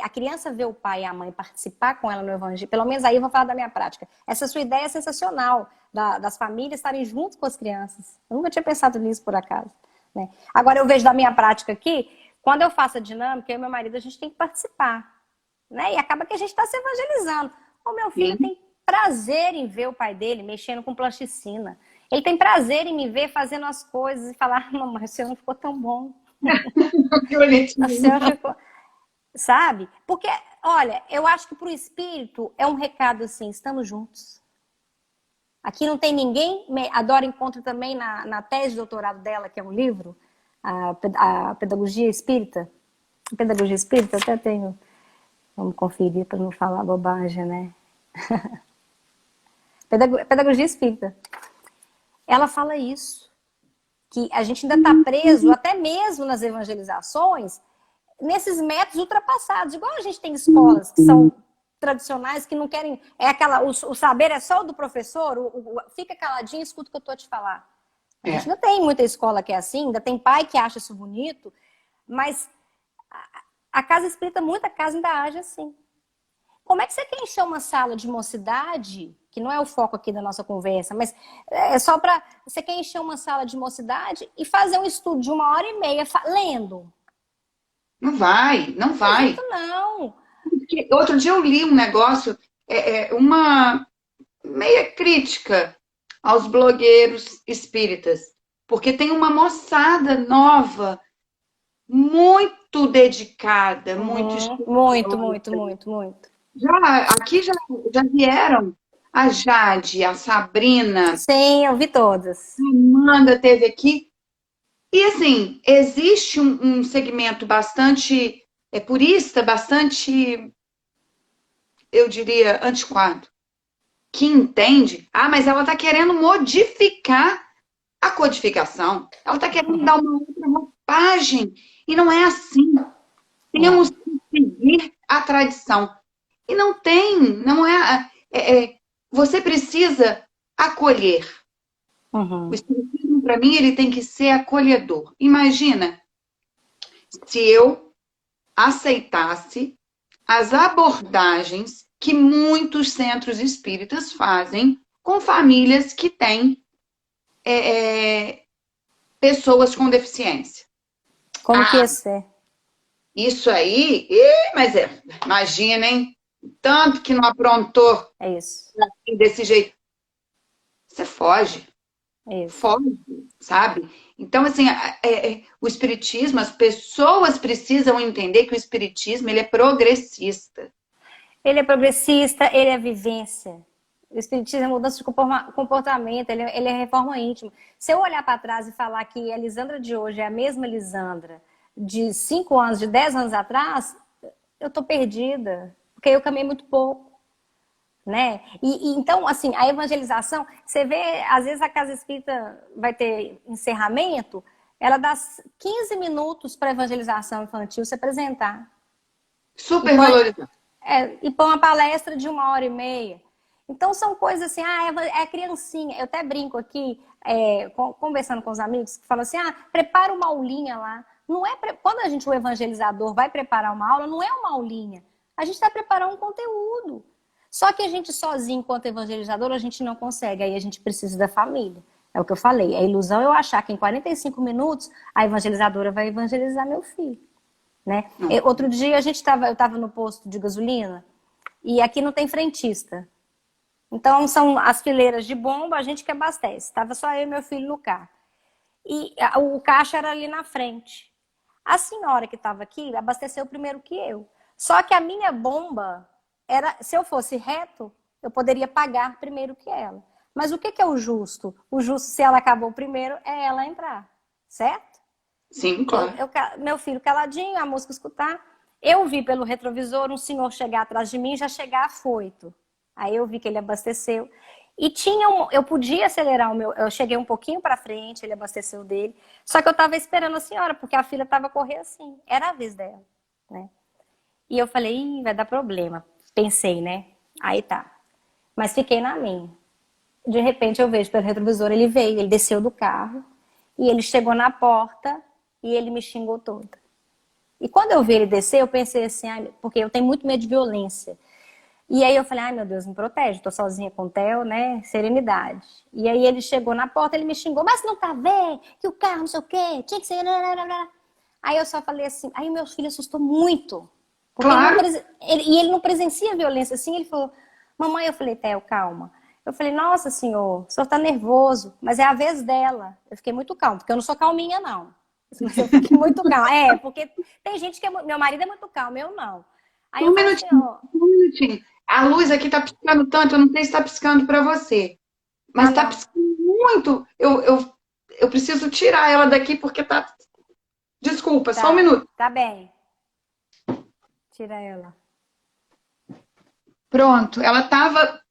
a criança vê o pai e a mãe participar com ela no evangelho, pelo menos aí eu vou falar da minha prática. Essa sua ideia é sensacional, das famílias estarem juntos com as crianças. Eu nunca tinha pensado nisso, por acaso. Né? Agora eu vejo da minha prática aqui, quando eu faço a dinâmica, eu e meu marido, a gente tem que participar. Né? E acaba que a gente está se evangelizando. O meu filho tem prazer em ver o pai dele mexendo com plasticina. Ele tem prazer em me ver fazendo as coisas e falar, mamãe, o seu não ficou tão bom. Que bonitinho. O seu ficou... Sabe? Porque, olha, eu acho que para o espírito é um recado assim, estamos juntos. Aqui não tem ninguém, a Dora encontra também na tese de doutorado dela, que é um livro, a Pedagogia Espírita. A Pedagogia Espírita, até tenho... Vamos conferir para não falar bobagem, né? Pedagogia Espírita. Ela fala isso. Que a gente ainda está preso, até mesmo nas evangelizações, nesses métodos ultrapassados. Igual a gente tem escolas que são tradicionais, que não querem... o saber é só o do professor, fica caladinho e escuta o que eu estou a te falar. A gente ainda tem muita escola que é assim, ainda tem pai que acha isso bonito, mas... A casa espírita, muita casa ainda age assim. Como é que você quer encher uma sala de mocidade, que não é o foco aqui da nossa conversa, mas é só para... Você quer encher uma sala de mocidade e fazer um estudo de 1h30 lendo? Não vai, não vai. Não, não. Outro dia eu li um negócio, uma meia crítica aos blogueiros espíritas, porque tem uma moçada nova, muito dedicada, muito Muito. Aqui já vieram a Jade, a Sabrina. Sim, eu vi todas. A Amanda teve aqui. E assim, existe um segmento bastante purista, bastante, eu diria, antiquado, que entende, mas ela está querendo modificar a codificação. Ela está querendo dar uma outra roupagem. E não é assim. Temos que seguir a tradição. E não é. Você precisa acolher. O espiritismo, para mim, ele tem que ser acolhedor. Imagina se eu aceitasse as abordagens que muitos centros espíritas fazem com famílias que têm pessoas com deficiência. Como que ia ser? Isso aí, imaginem, tanto que não aprontou desse jeito. Você foge. Foge, sabe? Então, assim, o espiritismo, as pessoas precisam entender que o espiritismo, ele é progressista. Ele é progressista, ele é vivência. O espiritismo é mudança de comportamento, ele é reforma íntima. Se eu olhar para trás e falar que a Lisandra de hoje é a mesma Lisandra de 5 anos, de 10 anos atrás, eu estou perdida, porque eu caminhei muito pouco. Né? Então, assim, a evangelização, você vê, às vezes a casa espírita vai ter encerramento, ela dá 15 minutos para evangelização infantil se apresentar. Super valorizado. e põe uma palestra de 1h30. Então são coisas assim, é criancinha. Eu até brinco aqui, conversando com os amigos, que falam assim, prepara uma aulinha lá. Não é quando o evangelizador vai preparar uma aula, não é uma aulinha. A gente está preparando um conteúdo. Só que a gente sozinho, enquanto evangelizador, a gente não consegue. Aí a gente precisa da família. É o que eu falei. É ilusão eu achar que em 45 minutos a evangelizadora vai evangelizar meu filho. Né? Outro dia eu estava no posto de gasolina e aqui não tem frentista. Então são as fileiras de bomba, a gente que abastece. Estava só eu e meu filho no carro. E o caixa era ali na frente. A senhora que estava aqui abasteceu primeiro que eu. Só que a minha bomba se eu fosse reto, eu poderia pagar primeiro que ela. Mas o que é o justo? O justo, se ela acabou primeiro, é ela entrar. Certo? Sim, claro. Meu filho caladinho, a música escutar. Eu vi pelo retrovisor um senhor chegar atrás de mim, já chegar afoito. Aí eu vi que ele abasteceu. E eu podia acelerar o meu. Eu cheguei um pouquinho para frente, ele abasteceu dele. Só que eu estava esperando a senhora, porque a fila estava a correr assim. Era a vez dela, né? E eu falei, vai dar problema. Pensei, né? Aí tá. Mas fiquei na minha. De repente eu vejo pelo retrovisor, ele veio, ele desceu do carro. E ele chegou na porta e ele me xingou toda. E quando eu vi ele descer, eu pensei assim, porque eu tenho muito medo de violência. E aí eu falei, meu Deus, me protege, tô sozinha com o Theo, né? Serenidade. E aí ele chegou na porta, ele me xingou, mas não tá vendo que o carro não sei o quê, tinha que ser... Aí eu só falei assim, aí meu filho assustou muito. Porque Claro. ele não presencia violência assim, ele falou, mamãe, eu falei, Theo, calma. Eu falei, nossa, senhor, o senhor tá nervoso, mas é a vez dela. Eu fiquei muito calma, porque eu não sou calminha, não. Mas eu fiquei muito calma. Porque tem gente que meu marido é muito calmo, eu não. Aí eu Um falei assim, minutinho, um minutinho. A luz aqui tá piscando tanto, eu não sei se tá piscando para você. Mas tá não. piscando muito. Eu preciso tirar ela daqui porque tá. Desculpa, só um minuto. Tá bem. Tira ela. Pronto, ela tava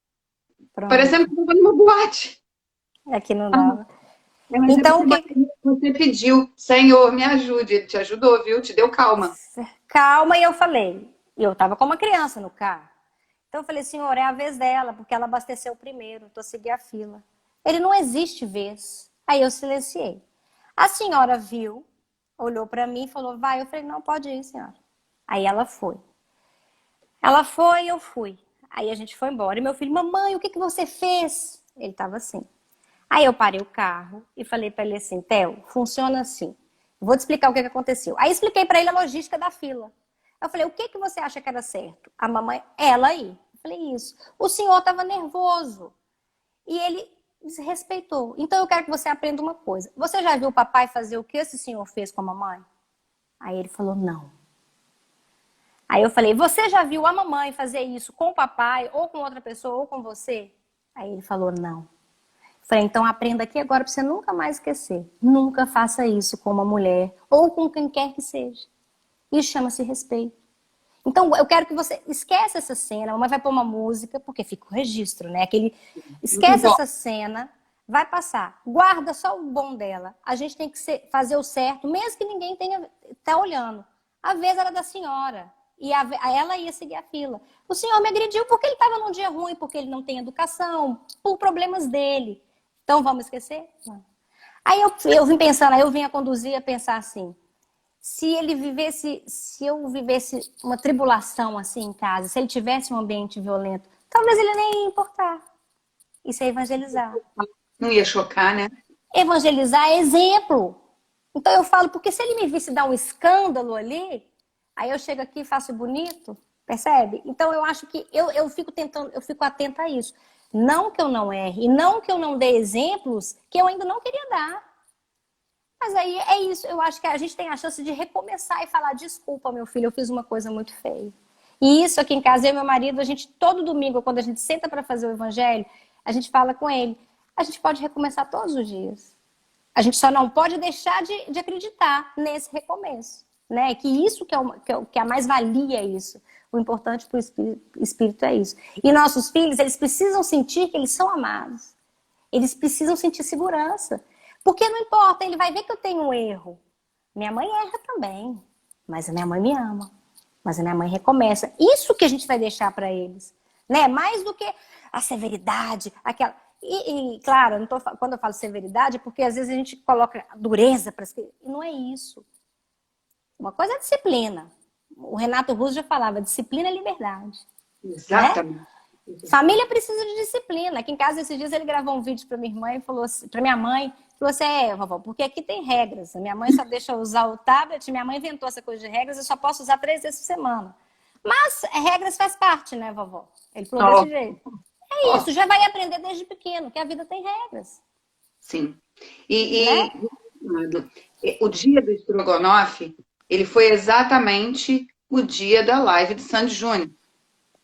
parecendo Pronto. que tava numa boate. Aqui não dava. Mas é Então, porque você pediu, Senhor, me ajude. Ele te ajudou, viu? Te deu calma. calma, e eu falei. E eu tava com uma criança no carro. Então eu falei, senhor, é a vez dela, porque ela abasteceu primeiro, então eu segui a fila. Ele não existe vez. Aí eu silenciei. A senhora viu, olhou para mim e falou, vai. Eu falei, não, pode ir, senhora. Aí ela foi. Ela foi e eu fui. Aí a gente foi embora. E meu filho, mamãe, o que você fez? Ele tava assim. Aí eu parei o carro e falei para ele assim, Theo, funciona assim. Vou te explicar o que aconteceu. Aí expliquei para ele a logística da fila. Eu falei, o que você acha que era certo? A mamãe, ela aí. Eu falei, isso. O senhor estava nervoso. E ele desrespeitou. Então eu quero que você aprenda uma coisa. Você já viu o papai fazer o que esse senhor fez com a mamãe? Aí ele falou, não. Aí eu falei, você já viu a mamãe fazer isso com o papai, ou com outra pessoa, ou com você? Aí ele falou, não. Falei, então aprenda aqui agora para você nunca mais esquecer. Nunca faça isso com uma mulher ou com quem quer que seja. Isso chama-se respeito. Então eu quero que você esqueça essa cena. A mamãe vai pôr uma música, porque fica o registro, né? Esquece essa cena, vai passar. Guarda só o bom dela. A gente tem que fazer o certo, mesmo que ninguém tá olhando. A vez era da senhora. E ela ia seguir a fila. O senhor me agrediu porque ele estava num dia ruim, porque ele não tem educação, por problemas dele. Então vamos esquecer? Não. Aí eu vim pensando, aí eu vinha conduzir a pensar assim, se eu vivesse uma tribulação assim em casa, se ele tivesse um ambiente violento, talvez ele nem ia importar. Isso é evangelizar. Não ia chocar, né? Evangelizar é exemplo. Então eu falo, porque se ele me visse dar um escândalo ali, aí eu chego aqui e faço bonito, percebe? Então eu acho que eu fico atenta a isso. Não que eu não erre, e não que eu não dê exemplos que eu ainda não queria dar. Mas aí é isso, eu acho que a gente tem a chance de recomeçar e falar, desculpa, meu filho, eu fiz uma coisa muito feia. E isso aqui em casa, eu e meu marido, a gente, todo domingo, quando a gente senta para fazer o evangelho, a gente fala com ele, a gente pode recomeçar todos os dias. A gente só não pode deixar de acreditar nesse recomeço. Né? Que isso que é a mais-valia é isso. O importante para o espírito é isso. E nossos filhos, eles precisam sentir que eles são amados. Eles precisam sentir segurança. Porque não importa, ele vai ver que eu tenho um erro. Minha mãe erra também, mas a minha mãe me ama. Mas a minha mãe recomeça. Isso que a gente vai deixar para eles, né? Mais do que a severidade, aquela. Claro, eu não tô, quando eu falo severidade, é porque às vezes a gente coloca dureza para as crianças. E não é isso. Uma coisa é disciplina. O Renato Russo já falava, disciplina é liberdade, né? Exatamente. Família precisa de disciplina. Aqui em casa, esses dias, ele gravou um vídeo para minha irmã e falou assim, para minha mãe, falou assim, vovó, porque aqui tem regras. A minha mãe só deixa eu usar o tablet, minha mãe inventou essa coisa de regras, eu só posso usar 3 vezes por semana. Mas regras faz parte, né, vovó? Ele falou Oh, desse jeito. É oh, isso, já vai aprender desde pequeno, que a vida tem regras, sim. né? O dia do estrogonofe, ele foi exatamente o dia da live de Sandy Júnior.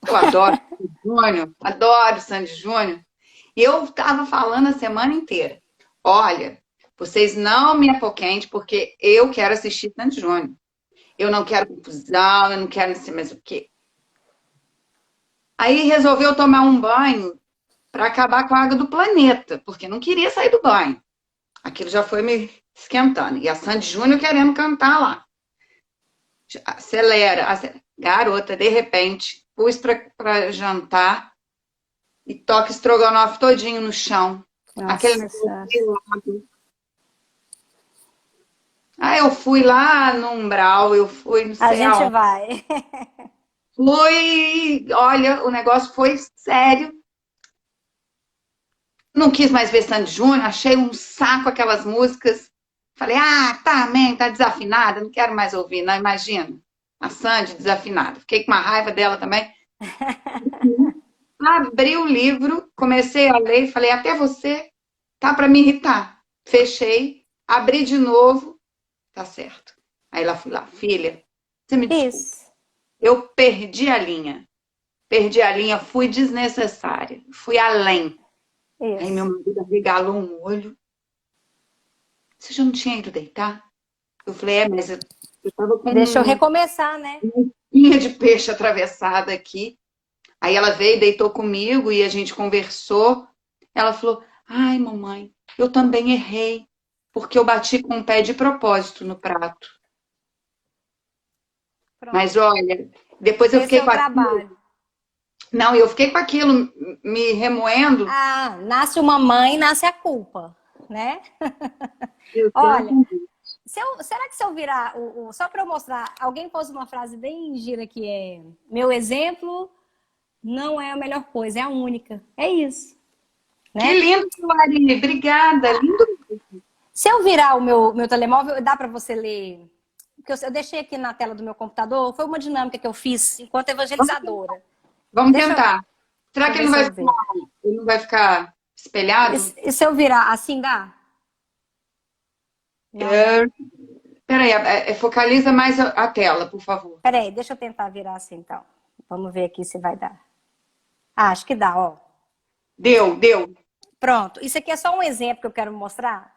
Eu adoro Sandy Júnior, adoro Sandy Júnior. E eu estava falando a semana inteira. Olha, vocês não me apoquentem, porque eu quero assistir Sandy Júnior. Eu não quero confusão, eu não quero não sei mais o quê. Aí resolveu tomar um banho para acabar com a água do planeta, porque não queria sair do banho. Aquilo já foi me esquentando. E a Sandy Júnior querendo cantar lá. Acelera, acelera. Garota, de repente, pus para jantar e toca estrogonofe todinho no chão. Aquele Nossa negócio Senhora. gelado. Aí eu fui lá no umbral, eu fui não A sei gente aonde. vai. Fui, olha, o negócio foi sério. Não quis mais ver Sandy Júnior, achei um saco aquelas músicas. Falei, tá, man, tá desafinada, não quero mais ouvir, não, imagina. A Sandy desafinada. Fiquei com uma raiva dela também. Abri o livro, comecei a ler e falei, até você tá para me irritar. Fechei, abri de novo, tá certo. Aí lá fui lá, filha, você me desculpa. Isso, Eu perdi a linha, fui desnecessária, fui além. Aí meu isso. marido arregalou um olho. Você já não tinha ido deitar? Eu falei, mas eu tava com Deixa eu uma recomeçar, né? linha de peixe atravessada aqui. Aí ela veio, deitou comigo e a gente conversou. Ela falou, ai, mamãe, eu também errei, porque eu bati com o pé de propósito no prato. Mas Pronto. olha, depois eu Fez fiquei seu com aquilo. trabalho. Não, eu fiquei com aquilo me remoendo. Ah, nasce uma mãe, nasce a culpa, né? Olha, Exatamente. será que se eu virar só para eu mostrar, alguém pôs uma frase bem gira que é: meu exemplo não é a melhor coisa, é a única. É isso, Que né? lindo, Lari. Obrigada. Lindo. Se eu virar o meu telemóvel, dá para você ler. Porque eu deixei aqui na tela do meu computador, foi uma dinâmica que eu fiz enquanto evangelizadora. Vamos Deixa eu, tentar. Será deixa eu que ver se eu ver. ele não vai ficar espelhado? E se eu virar assim, dá? Não, né? É, peraí, focaliza mais a tela, por favor. Peraí, deixa eu tentar virar assim então. Vamos ver aqui se vai dar. Ah, acho que dá, ó. Deu, deu. Pronto. Isso aqui é só um exemplo que eu quero mostrar.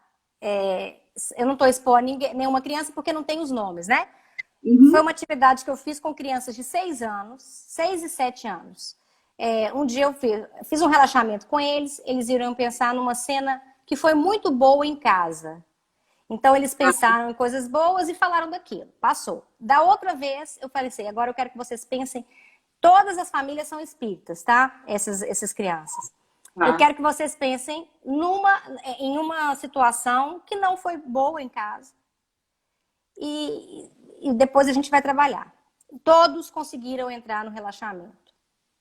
Eu não estou expondo nenhuma criança porque não tem os nomes, né? Foi Uhum. uma atividade que eu fiz com crianças de 6 anos, 6 e 7 anos. Um dia eu fiz um relaxamento com eles, eles iriam pensar numa cena que foi muito boa em casa. Então eles pensaram em coisas boas e falaram daquilo. Passou. Da outra vez, eu falei assim, agora eu quero que vocês pensem, todas as famílias são espíritas, tá? Essas crianças. Eu Tá. quero que vocês pensem em uma situação que não foi boa em casa. E depois a gente vai trabalhar. Todos conseguiram entrar no relaxamento.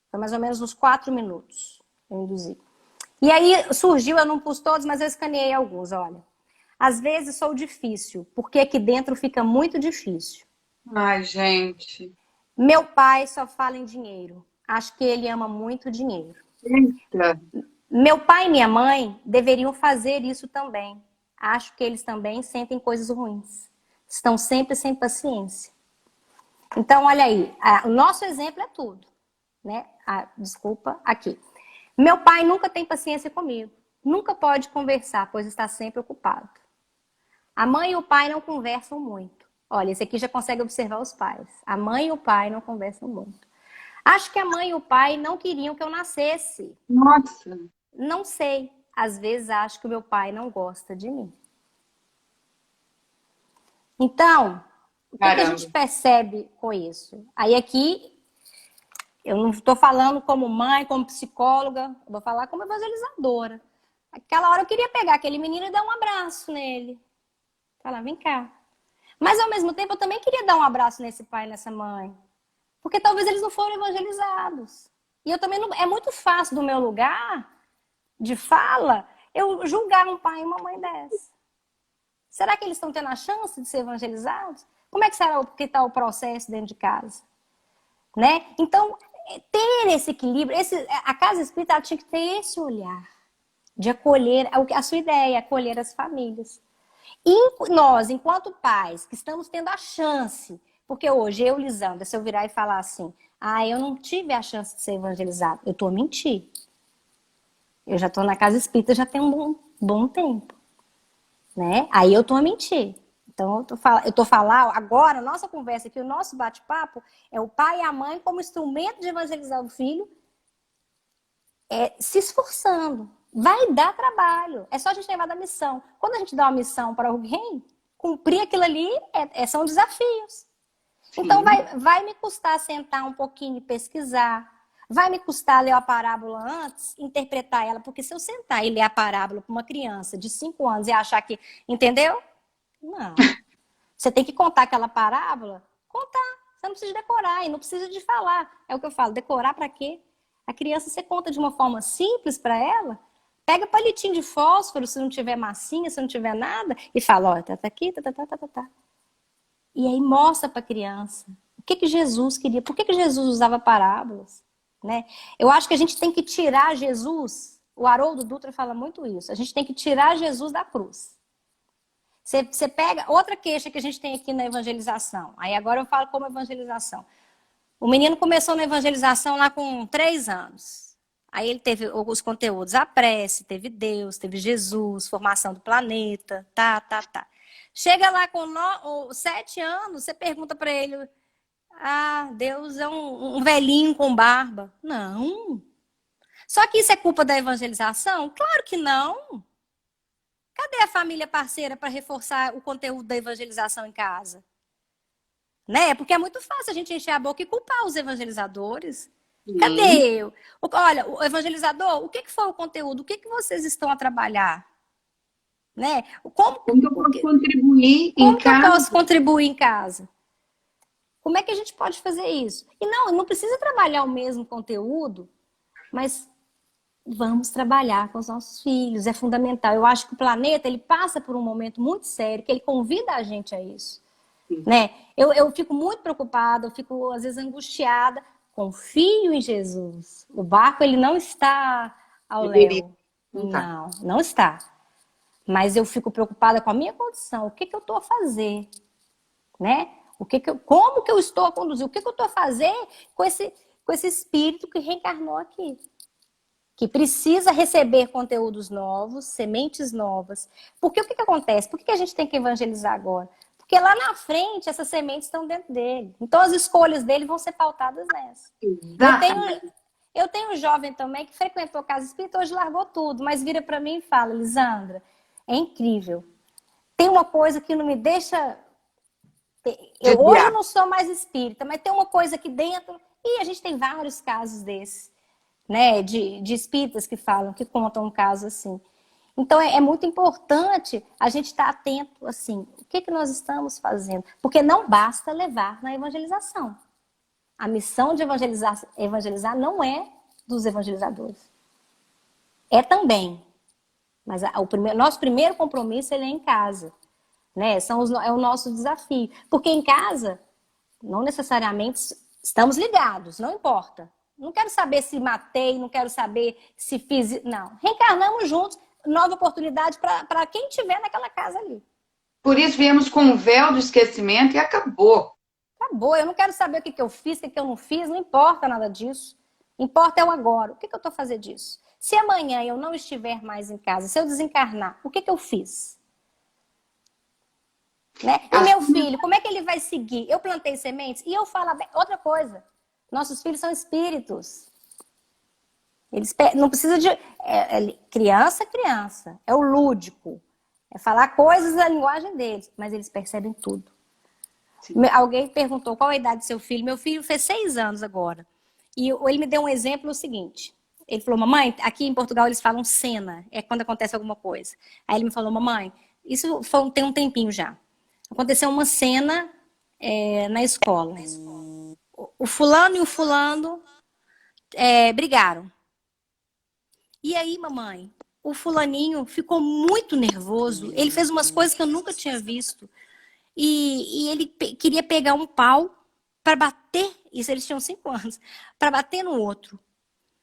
Foi mais ou menos uns 4 minutos. Eu induzi. E aí surgiu, eu não pus todos, mas eu escaneei alguns, olha. Às vezes sou difícil, porque aqui dentro fica muito difícil. Ai, gente. Meu pai só fala em dinheiro. Acho que ele ama muito dinheiro. Eita. Meu pai e minha mãe deveriam fazer isso também. Acho que eles também sentem coisas ruins. Estão sempre sem paciência. Então, olha aí, o nosso exemplo é tudo, né? Desculpa, aqui. Meu pai nunca tem paciência comigo. Nunca pode conversar, pois está sempre ocupado. A mãe e o pai não conversam muito. Olha, esse aqui já consegue observar os pais. A mãe e o pai não conversam muito. Acho que a mãe e o pai não queriam que eu nascesse. Nossa. Não sei. Às vezes acho que o meu pai não gosta de mim. Então, O que que a gente Caramba. percebe com isso? Aí aqui, eu não estou falando como mãe, como psicóloga, eu vou falar como evangelizadora. Aquela hora eu queria pegar aquele menino e dar um abraço nele. Falar, vem cá. Mas ao mesmo tempo eu também queria dar um abraço nesse pai e nessa mãe. Porque talvez eles não foram evangelizados. E eu também não. É muito fácil do meu lugar de fala eu julgar um pai e uma mãe dessa. Será que eles estão tendo a chance de ser evangelizados? Como é que será que está o processo dentro de casa? Né? Então, ter esse equilíbrio, a casa espírita ela tinha que ter esse olhar de acolher a sua ideia, acolher as famílias. E nós, enquanto pais, que estamos tendo a chance, porque hoje eu, Lisandra, se eu virar e falar assim, eu não tive a chance de ser evangelizado, eu estou a mentir. Eu já estou na casa espírita já tem um bom tempo. Né? Aí eu estou a mentir. Então, eu tô falando agora, a nossa conversa aqui, o nosso bate-papo é o pai e a mãe como instrumento de evangelizar o filho, se esforçando. Vai dar trabalho. É só a gente lembrar da missão. Quando a gente dá uma missão para alguém, cumprir aquilo ali são desafios. Sim. Então, vai me custar sentar um pouquinho e pesquisar. Vai me custar ler a parábola antes, interpretar ela. Porque se eu sentar e ler a parábola para uma criança de 5 anos e achar que... Entendeu? Não. Você tem que contar aquela parábola. Contar. Você não precisa decorar e não precisa de falar. É o que eu falo. Decorar para quê? A criança você conta de uma forma simples para ela. Pega palitinho de fósforo, se não tiver massinha, se não tiver nada, e fala, ó, tá aqui, tá. E aí mostra para a criança o que Jesus queria, por que Jesus usava parábolas, né? Eu acho que a gente tem que tirar Jesus, o Haroldo Dutra fala muito isso, a gente tem que tirar Jesus da cruz. Você pega outra queixa que a gente tem aqui na evangelização, aí agora eu falo como evangelização. O menino começou na evangelização lá com 3 anos. Aí ele teve os conteúdos, a prece, teve Deus, teve Jesus, formação do planeta, tá. Chega lá com 7 anos, você pergunta para ele, Deus é um velhinho com barba. Não. Só que isso é culpa da evangelização? Claro que não. Cadê a família parceira para reforçar o conteúdo da evangelização em casa? Né? Porque é muito fácil a gente encher a boca e culpar os evangelizadores. Cadê eu? Olha, o evangelizador, o que foi o conteúdo? O que vocês estão a trabalhar? Né? Como eu posso contribuir em Como que eu casa? posso contribuir em casa? Como é que a gente pode fazer isso? E não precisa trabalhar o mesmo conteúdo, mas vamos trabalhar com os nossos filhos. É fundamental. Eu acho que o planeta ele passa por um momento muito sério, que ele convida a gente a isso. Né? Eu fico muito preocupada, eu fico às vezes angustiada. Confio em Jesus. O barco ele não está ao léu. Não está. Mas eu fico preocupada com a minha condição. O que eu estou a fazer? Né? Como que eu estou a conduzir? O que eu estou a fazer com esse espírito que reencarnou aqui? Que precisa receber conteúdos novos, sementes novas. Porque o que acontece? Por que a gente tem que evangelizar agora? Porque lá na frente, essas sementes estão dentro dele. Então, as escolhas dele vão ser pautadas nessa. Eu tenho um jovem também que frequentou a casa espírita, hoje largou tudo, mas vira para mim e fala, Lisandra, é incrível. Tem uma coisa que não me deixa... Hoje eu não sou mais espírita, mas tem uma coisa aqui dentro... E a gente tem vários casos desses, né? De espíritas que falam, que contam um caso assim. Então, é muito importante a gente estar atento, assim, o que nós estamos fazendo? Porque não basta levar na evangelização. A missão de evangelizar não é dos evangelizadores. É também. Mas nosso primeiro compromisso ele é em casa. Né? É o nosso desafio. Porque em casa, não necessariamente estamos ligados, não importa. Não quero saber se matei, não quero saber se fiz... Não, reencarnamos juntos. Nova oportunidade para quem estiver naquela casa ali. Por isso viemos com um véu do esquecimento e acabou. Acabou, eu não quero saber o que eu fiz, o que eu não fiz, não importa nada disso. Importa é o agora. O que eu estou fazendo disso? Se amanhã eu não estiver mais em casa, se eu desencarnar, o que eu fiz? Né? E meu filho, como é que ele vai seguir? Eu plantei sementes e eu falo... Outra coisa, nossos filhos são espíritos. Eles não precisa de... criança. É o lúdico. É falar coisas da linguagem deles. Mas eles percebem tudo. sim. Alguém perguntou qual a idade do seu filho. Meu filho fez 6 anos agora. E ele me deu um exemplo o seguinte. Ele falou, mamãe, aqui em Portugal eles falam cena, é quando acontece alguma coisa. Aí ele me falou, mamãe, isso tem um tempinho já. Aconteceu uma cena na escola. O fulano e o fulano brigaram. E aí, mamãe, o fulaninho ficou muito nervoso. Ele fez umas coisas que eu nunca tinha visto. E ele queria pegar um pau para bater, isso eles tinham 5 anos, para bater no outro.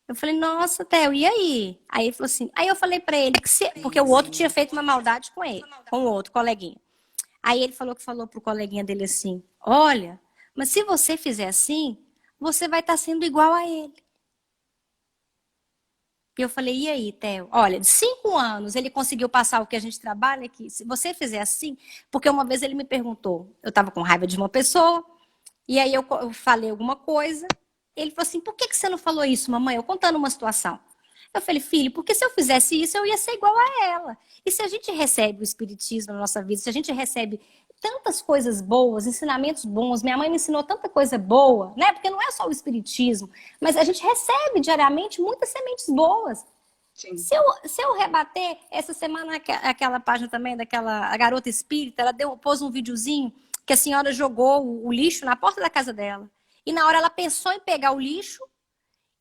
Eu falei, nossa, Theo, e aí? Aí ele falou assim, aí eu falei para ele, porque o outro tinha feito uma maldade com ele, com o outro coleguinha. Aí ele falou pro coleguinha dele assim, olha, mas se você fizer assim, você vai estar sendo igual a ele. E eu falei, e aí, Theo? Olha, de 5 anos ele conseguiu passar o que a gente trabalha aqui. Se você fizer assim, porque uma vez ele me perguntou, eu estava com raiva de uma pessoa, e aí eu falei alguma coisa. Ele falou assim, por que você não falou isso, mamãe? Eu contando uma situação. Eu falei, filho, porque se eu fizesse isso, eu ia ser igual a ela. E se a gente recebe o espiritismo na nossa vida, se a gente recebe tantas coisas boas, ensinamentos bons, minha mãe me ensinou tanta coisa boa, né? Porque não é só o espiritismo, mas a gente recebe diariamente muitas sementes boas. Sim. Se eu rebater, essa semana aquela página também daquela a garota espírita, ela pôs um videozinho que a senhora jogou o lixo na porta da casa dela. E na hora ela pensou em pegar o lixo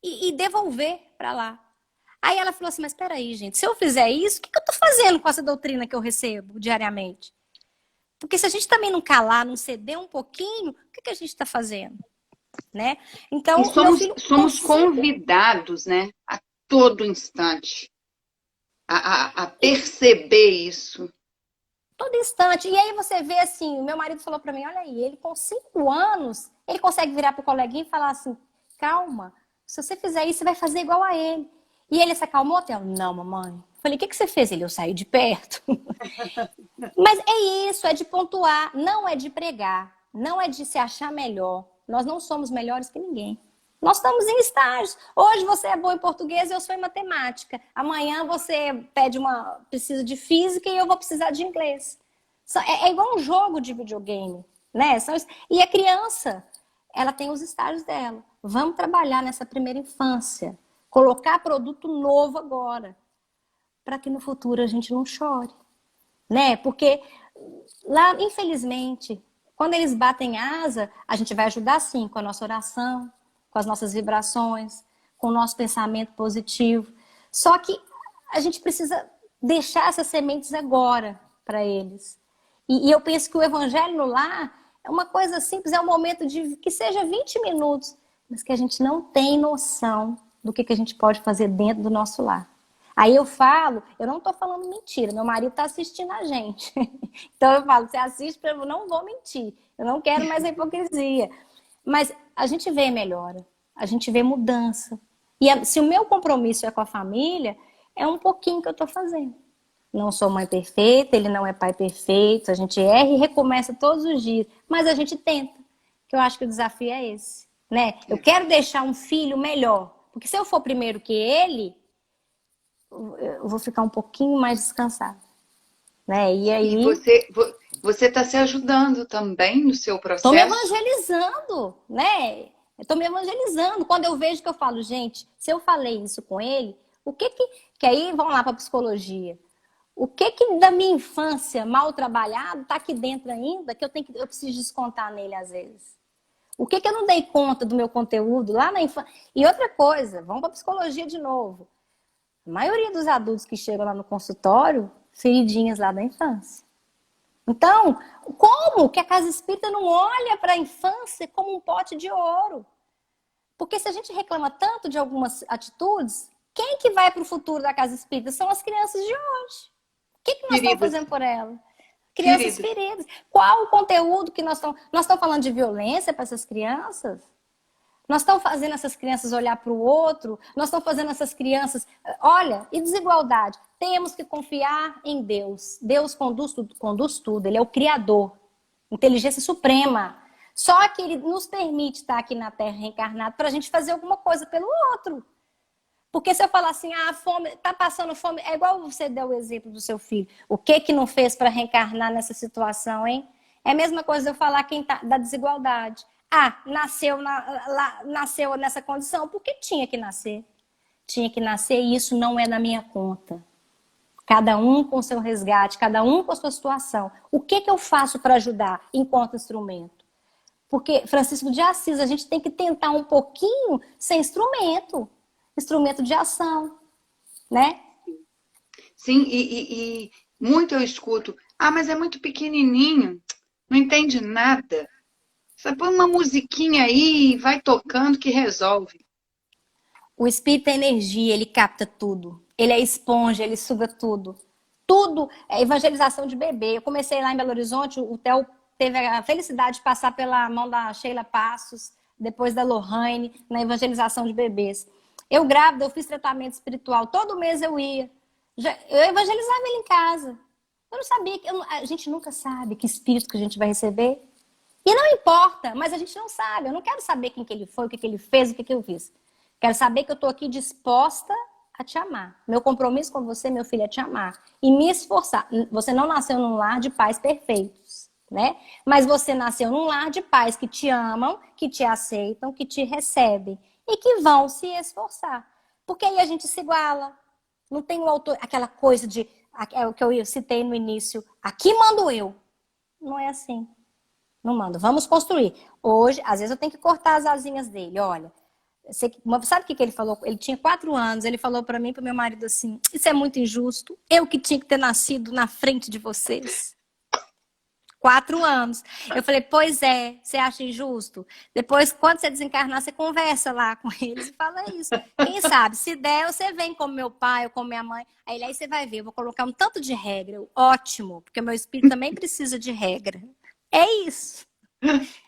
e devolver para lá. Aí ela falou assim, mas espera aí, gente, se eu fizer isso, o que eu estou fazendo com essa doutrina que eu recebo diariamente? Porque se a gente também não calar, não ceder um pouquinho, o que a gente está fazendo? Né? E Então, meu somos, filho, com somos 5 convidados, né, a todo instante a perceber isso. todo instante. E aí você vê assim, o meu marido falou para mim, olha aí, ele com 5 anos, ele consegue virar pro coleguinha e falar assim, calma, se você fizer isso, você vai fazer igual a ele. E ele se acalmou até, não, mamãe. Falei, o que você fez? Ele, eu saí de perto. Mas é isso, é de pontuar, não é de pregar, não é de se achar melhor. Nós não somos melhores que ninguém. Nós estamos em estágios. Hoje você é bom em português, eu sou em matemática. Amanhã você precisa de física e eu vou precisar de inglês. É igual um jogo de videogame, né? E a criança, ela tem os estágios dela. Vamos trabalhar nessa primeira infância. Colocar produto novo agora, para que no futuro a gente não chore, né? Porque lá, infelizmente, quando eles batem asa, a gente vai ajudar sim com a nossa oração, com as nossas vibrações, com o nosso pensamento positivo. Só que a gente precisa deixar essas sementes agora para eles. E eu penso que o evangelho no lar é uma coisa simples, é um momento de que seja 20 minutos, mas que a gente não tem noção do que a gente pode fazer dentro do nosso lar. Aí eu falo, eu não estou falando mentira, meu marido está assistindo a gente. Então eu falo, você assiste, eu não vou mentir, eu não quero mais a hipocrisia. Mas a gente vê melhora, a gente vê mudança. E se o meu compromisso é com a família, é um pouquinho que eu estou fazendo. Não sou mãe perfeita, ele não é pai perfeito, a gente erra e recomeça todos os dias, mas a gente tenta, que eu acho que o desafio é esse, né? Eu quero deixar um filho melhor, porque se eu for primeiro que ele, eu vou ficar um pouquinho mais descansada, né? E E aí, você está se ajudando também no seu tô me processo. evangelizando, né? Eu tô me evangelizando. Quando eu vejo que eu falo, gente, se eu falei isso com ele, o que aí vamos lá para psicologia. O que da minha infância mal trabalhado tá aqui dentro ainda que eu preciso descontar nele às vezes? O que eu não dei conta do meu conteúdo lá na infância? E outra coisa, vamos para psicologia de novo. A maioria dos adultos que chegam lá no consultório, feridinhas lá da infância. Então, como que a casa espírita não olha para a infância como um pote de ouro? Porque se a gente reclama tanto de algumas atitudes, quem que vai para o futuro da casa espírita? São as crianças de hoje. O que nós estamos Feridas, fazendo por elas? Crianças feridas. feridas. Qual o conteúdo que nós estamos... Nós estamos falando de violência para essas crianças? Nós estamos fazendo essas crianças olhar para o outro? Nós estamos fazendo essas crianças... Olha, e desigualdade. Temos que confiar em Deus. Deus conduz tudo. Ele é o Criador. Inteligência suprema. Só que Ele nos permite estar aqui na Terra reencarnado para a gente fazer alguma coisa pelo outro. Porque se eu falar assim, a fome, tá passando fome, é igual você deu o exemplo do seu filho. O que não fez para reencarnar nessa situação, hein? É a mesma coisa eu falar quem tá, da desigualdade. Ah, nasceu nessa condição porque tinha que nascer. Tinha que nascer e isso não é na minha conta. Cada um com seu resgate, cada um com a sua situação. O que eu faço para ajudar enquanto instrumento? Porque, Francisco de Assis, a gente tem que tentar um pouquinho sem instrumento. Instrumento de ação, né? Sim, e muito eu escuto. Ah, mas é muito pequenininho, não entende nada. Você põe uma musiquinha aí e vai tocando que resolve. O espírito é energia, ele capta tudo. Ele é esponja, ele suga tudo. Tudo é evangelização de bebê. Eu comecei lá em Belo Horizonte, o Theo teve a felicidade de passar pela mão da Sheila Passos, depois da Lohane, na evangelização de bebês. Eu grávida, eu fiz tratamento espiritual, todo mês eu ia. Eu evangelizava ele em casa. Eu não sabia, a gente nunca sabe que espírito que a gente vai receber. E não importa, mas a gente não sabe. Eu não quero saber quem que ele foi, o que ele fez, o que eu fiz. Quero saber que eu estou aqui disposta a te amar. Meu compromisso com você, meu filho, é te amar. E me esforçar. Você não nasceu num lar de pais perfeitos, né? Mas você nasceu num lar de pais que te amam, que te aceitam, que te recebem. E que vão se esforçar. Porque aí a gente se iguala. Não tem o autor, aquela coisa de... É o que eu citei no início. Aqui mando eu. Não é assim. Não mando. Vamos construir. Hoje, às vezes eu tenho que cortar as asinhas dele. Olha... Sabe o que ele falou? Ele tinha 4 anos, ele falou para mim e para meu marido assim: isso é muito injusto, eu que tinha que ter nascido na frente de vocês. 4 anos. Eu falei, pois é, você acha injusto? Depois, quando você desencarnar, você conversa lá com eles e fala isso. Quem sabe, se der, você vem como meu pai ou como minha mãe. Aí você vai ver, eu vou colocar um tanto de regra. Ótimo, porque o meu espírito também precisa de regra. É isso.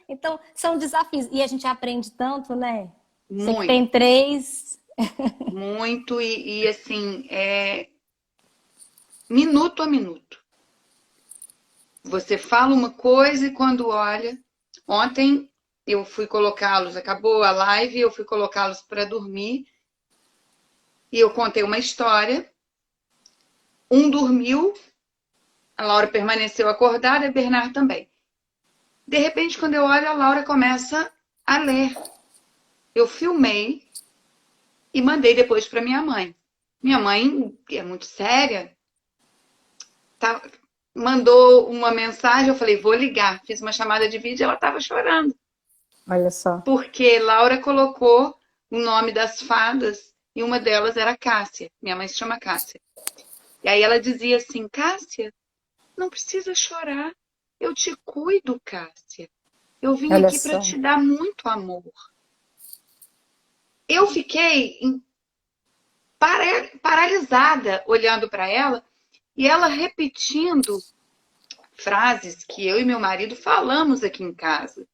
Então, são desafios. E a gente aprende tanto, né? Você que Muito, tem 3. muito, e assim, é minuto a minuto. Você fala uma coisa e quando olha. Ontem eu fui colocá-los, acabou a live, eu fui colocá-los para dormir e eu contei uma história. Um dormiu, a Laura permaneceu acordada e a Bernard também. De repente, quando eu olho, a Laura começa a ler. Eu filmei e mandei depois para minha mãe. Minha mãe, que é muito séria, mandou uma mensagem, eu falei, vou ligar. Fiz uma chamada de vídeo e ela estava chorando. Olha só. Porque Laura colocou o nome das fadas e uma delas era Cássia. Minha mãe se chama Cássia. E aí ela dizia assim, Cássia, não precisa chorar. Eu te cuido, Cássia. Eu vim Olha aqui para só. te dar muito amor. Eu fiquei paralisada olhando para ela e ela repetindo frases que eu e meu marido falamos aqui em casa.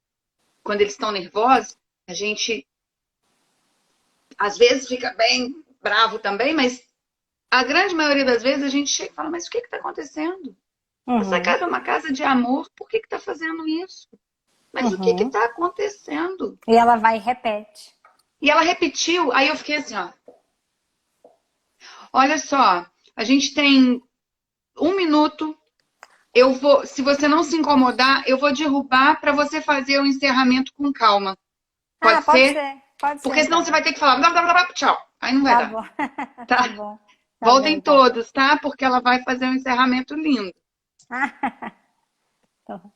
Quando eles estão nervosos, a gente às vezes fica bem bravo também, mas a grande maioria das vezes a gente chega e fala, mas o que está acontecendo? Essa Uhum. casa é uma casa de amor, por que está fazendo isso? Mas o que Uhum. está acontecendo? E ela vai e repete. E ela repetiu, aí eu fiquei assim, ó. Olha só, a gente tem 1 minuto. Eu vou, se você não se incomodar, eu vou derrubar para você fazer o encerramento com calma. Ah, Pode ser? pode ser Porque senão você então. vai ter que falar, blá, blá, blá, blá, tchau. Aí não vai Tá dar, bom, tá tá? bom, tá bom Voltem então. todos, tá? Porque ela vai fazer um encerramento lindo. Então,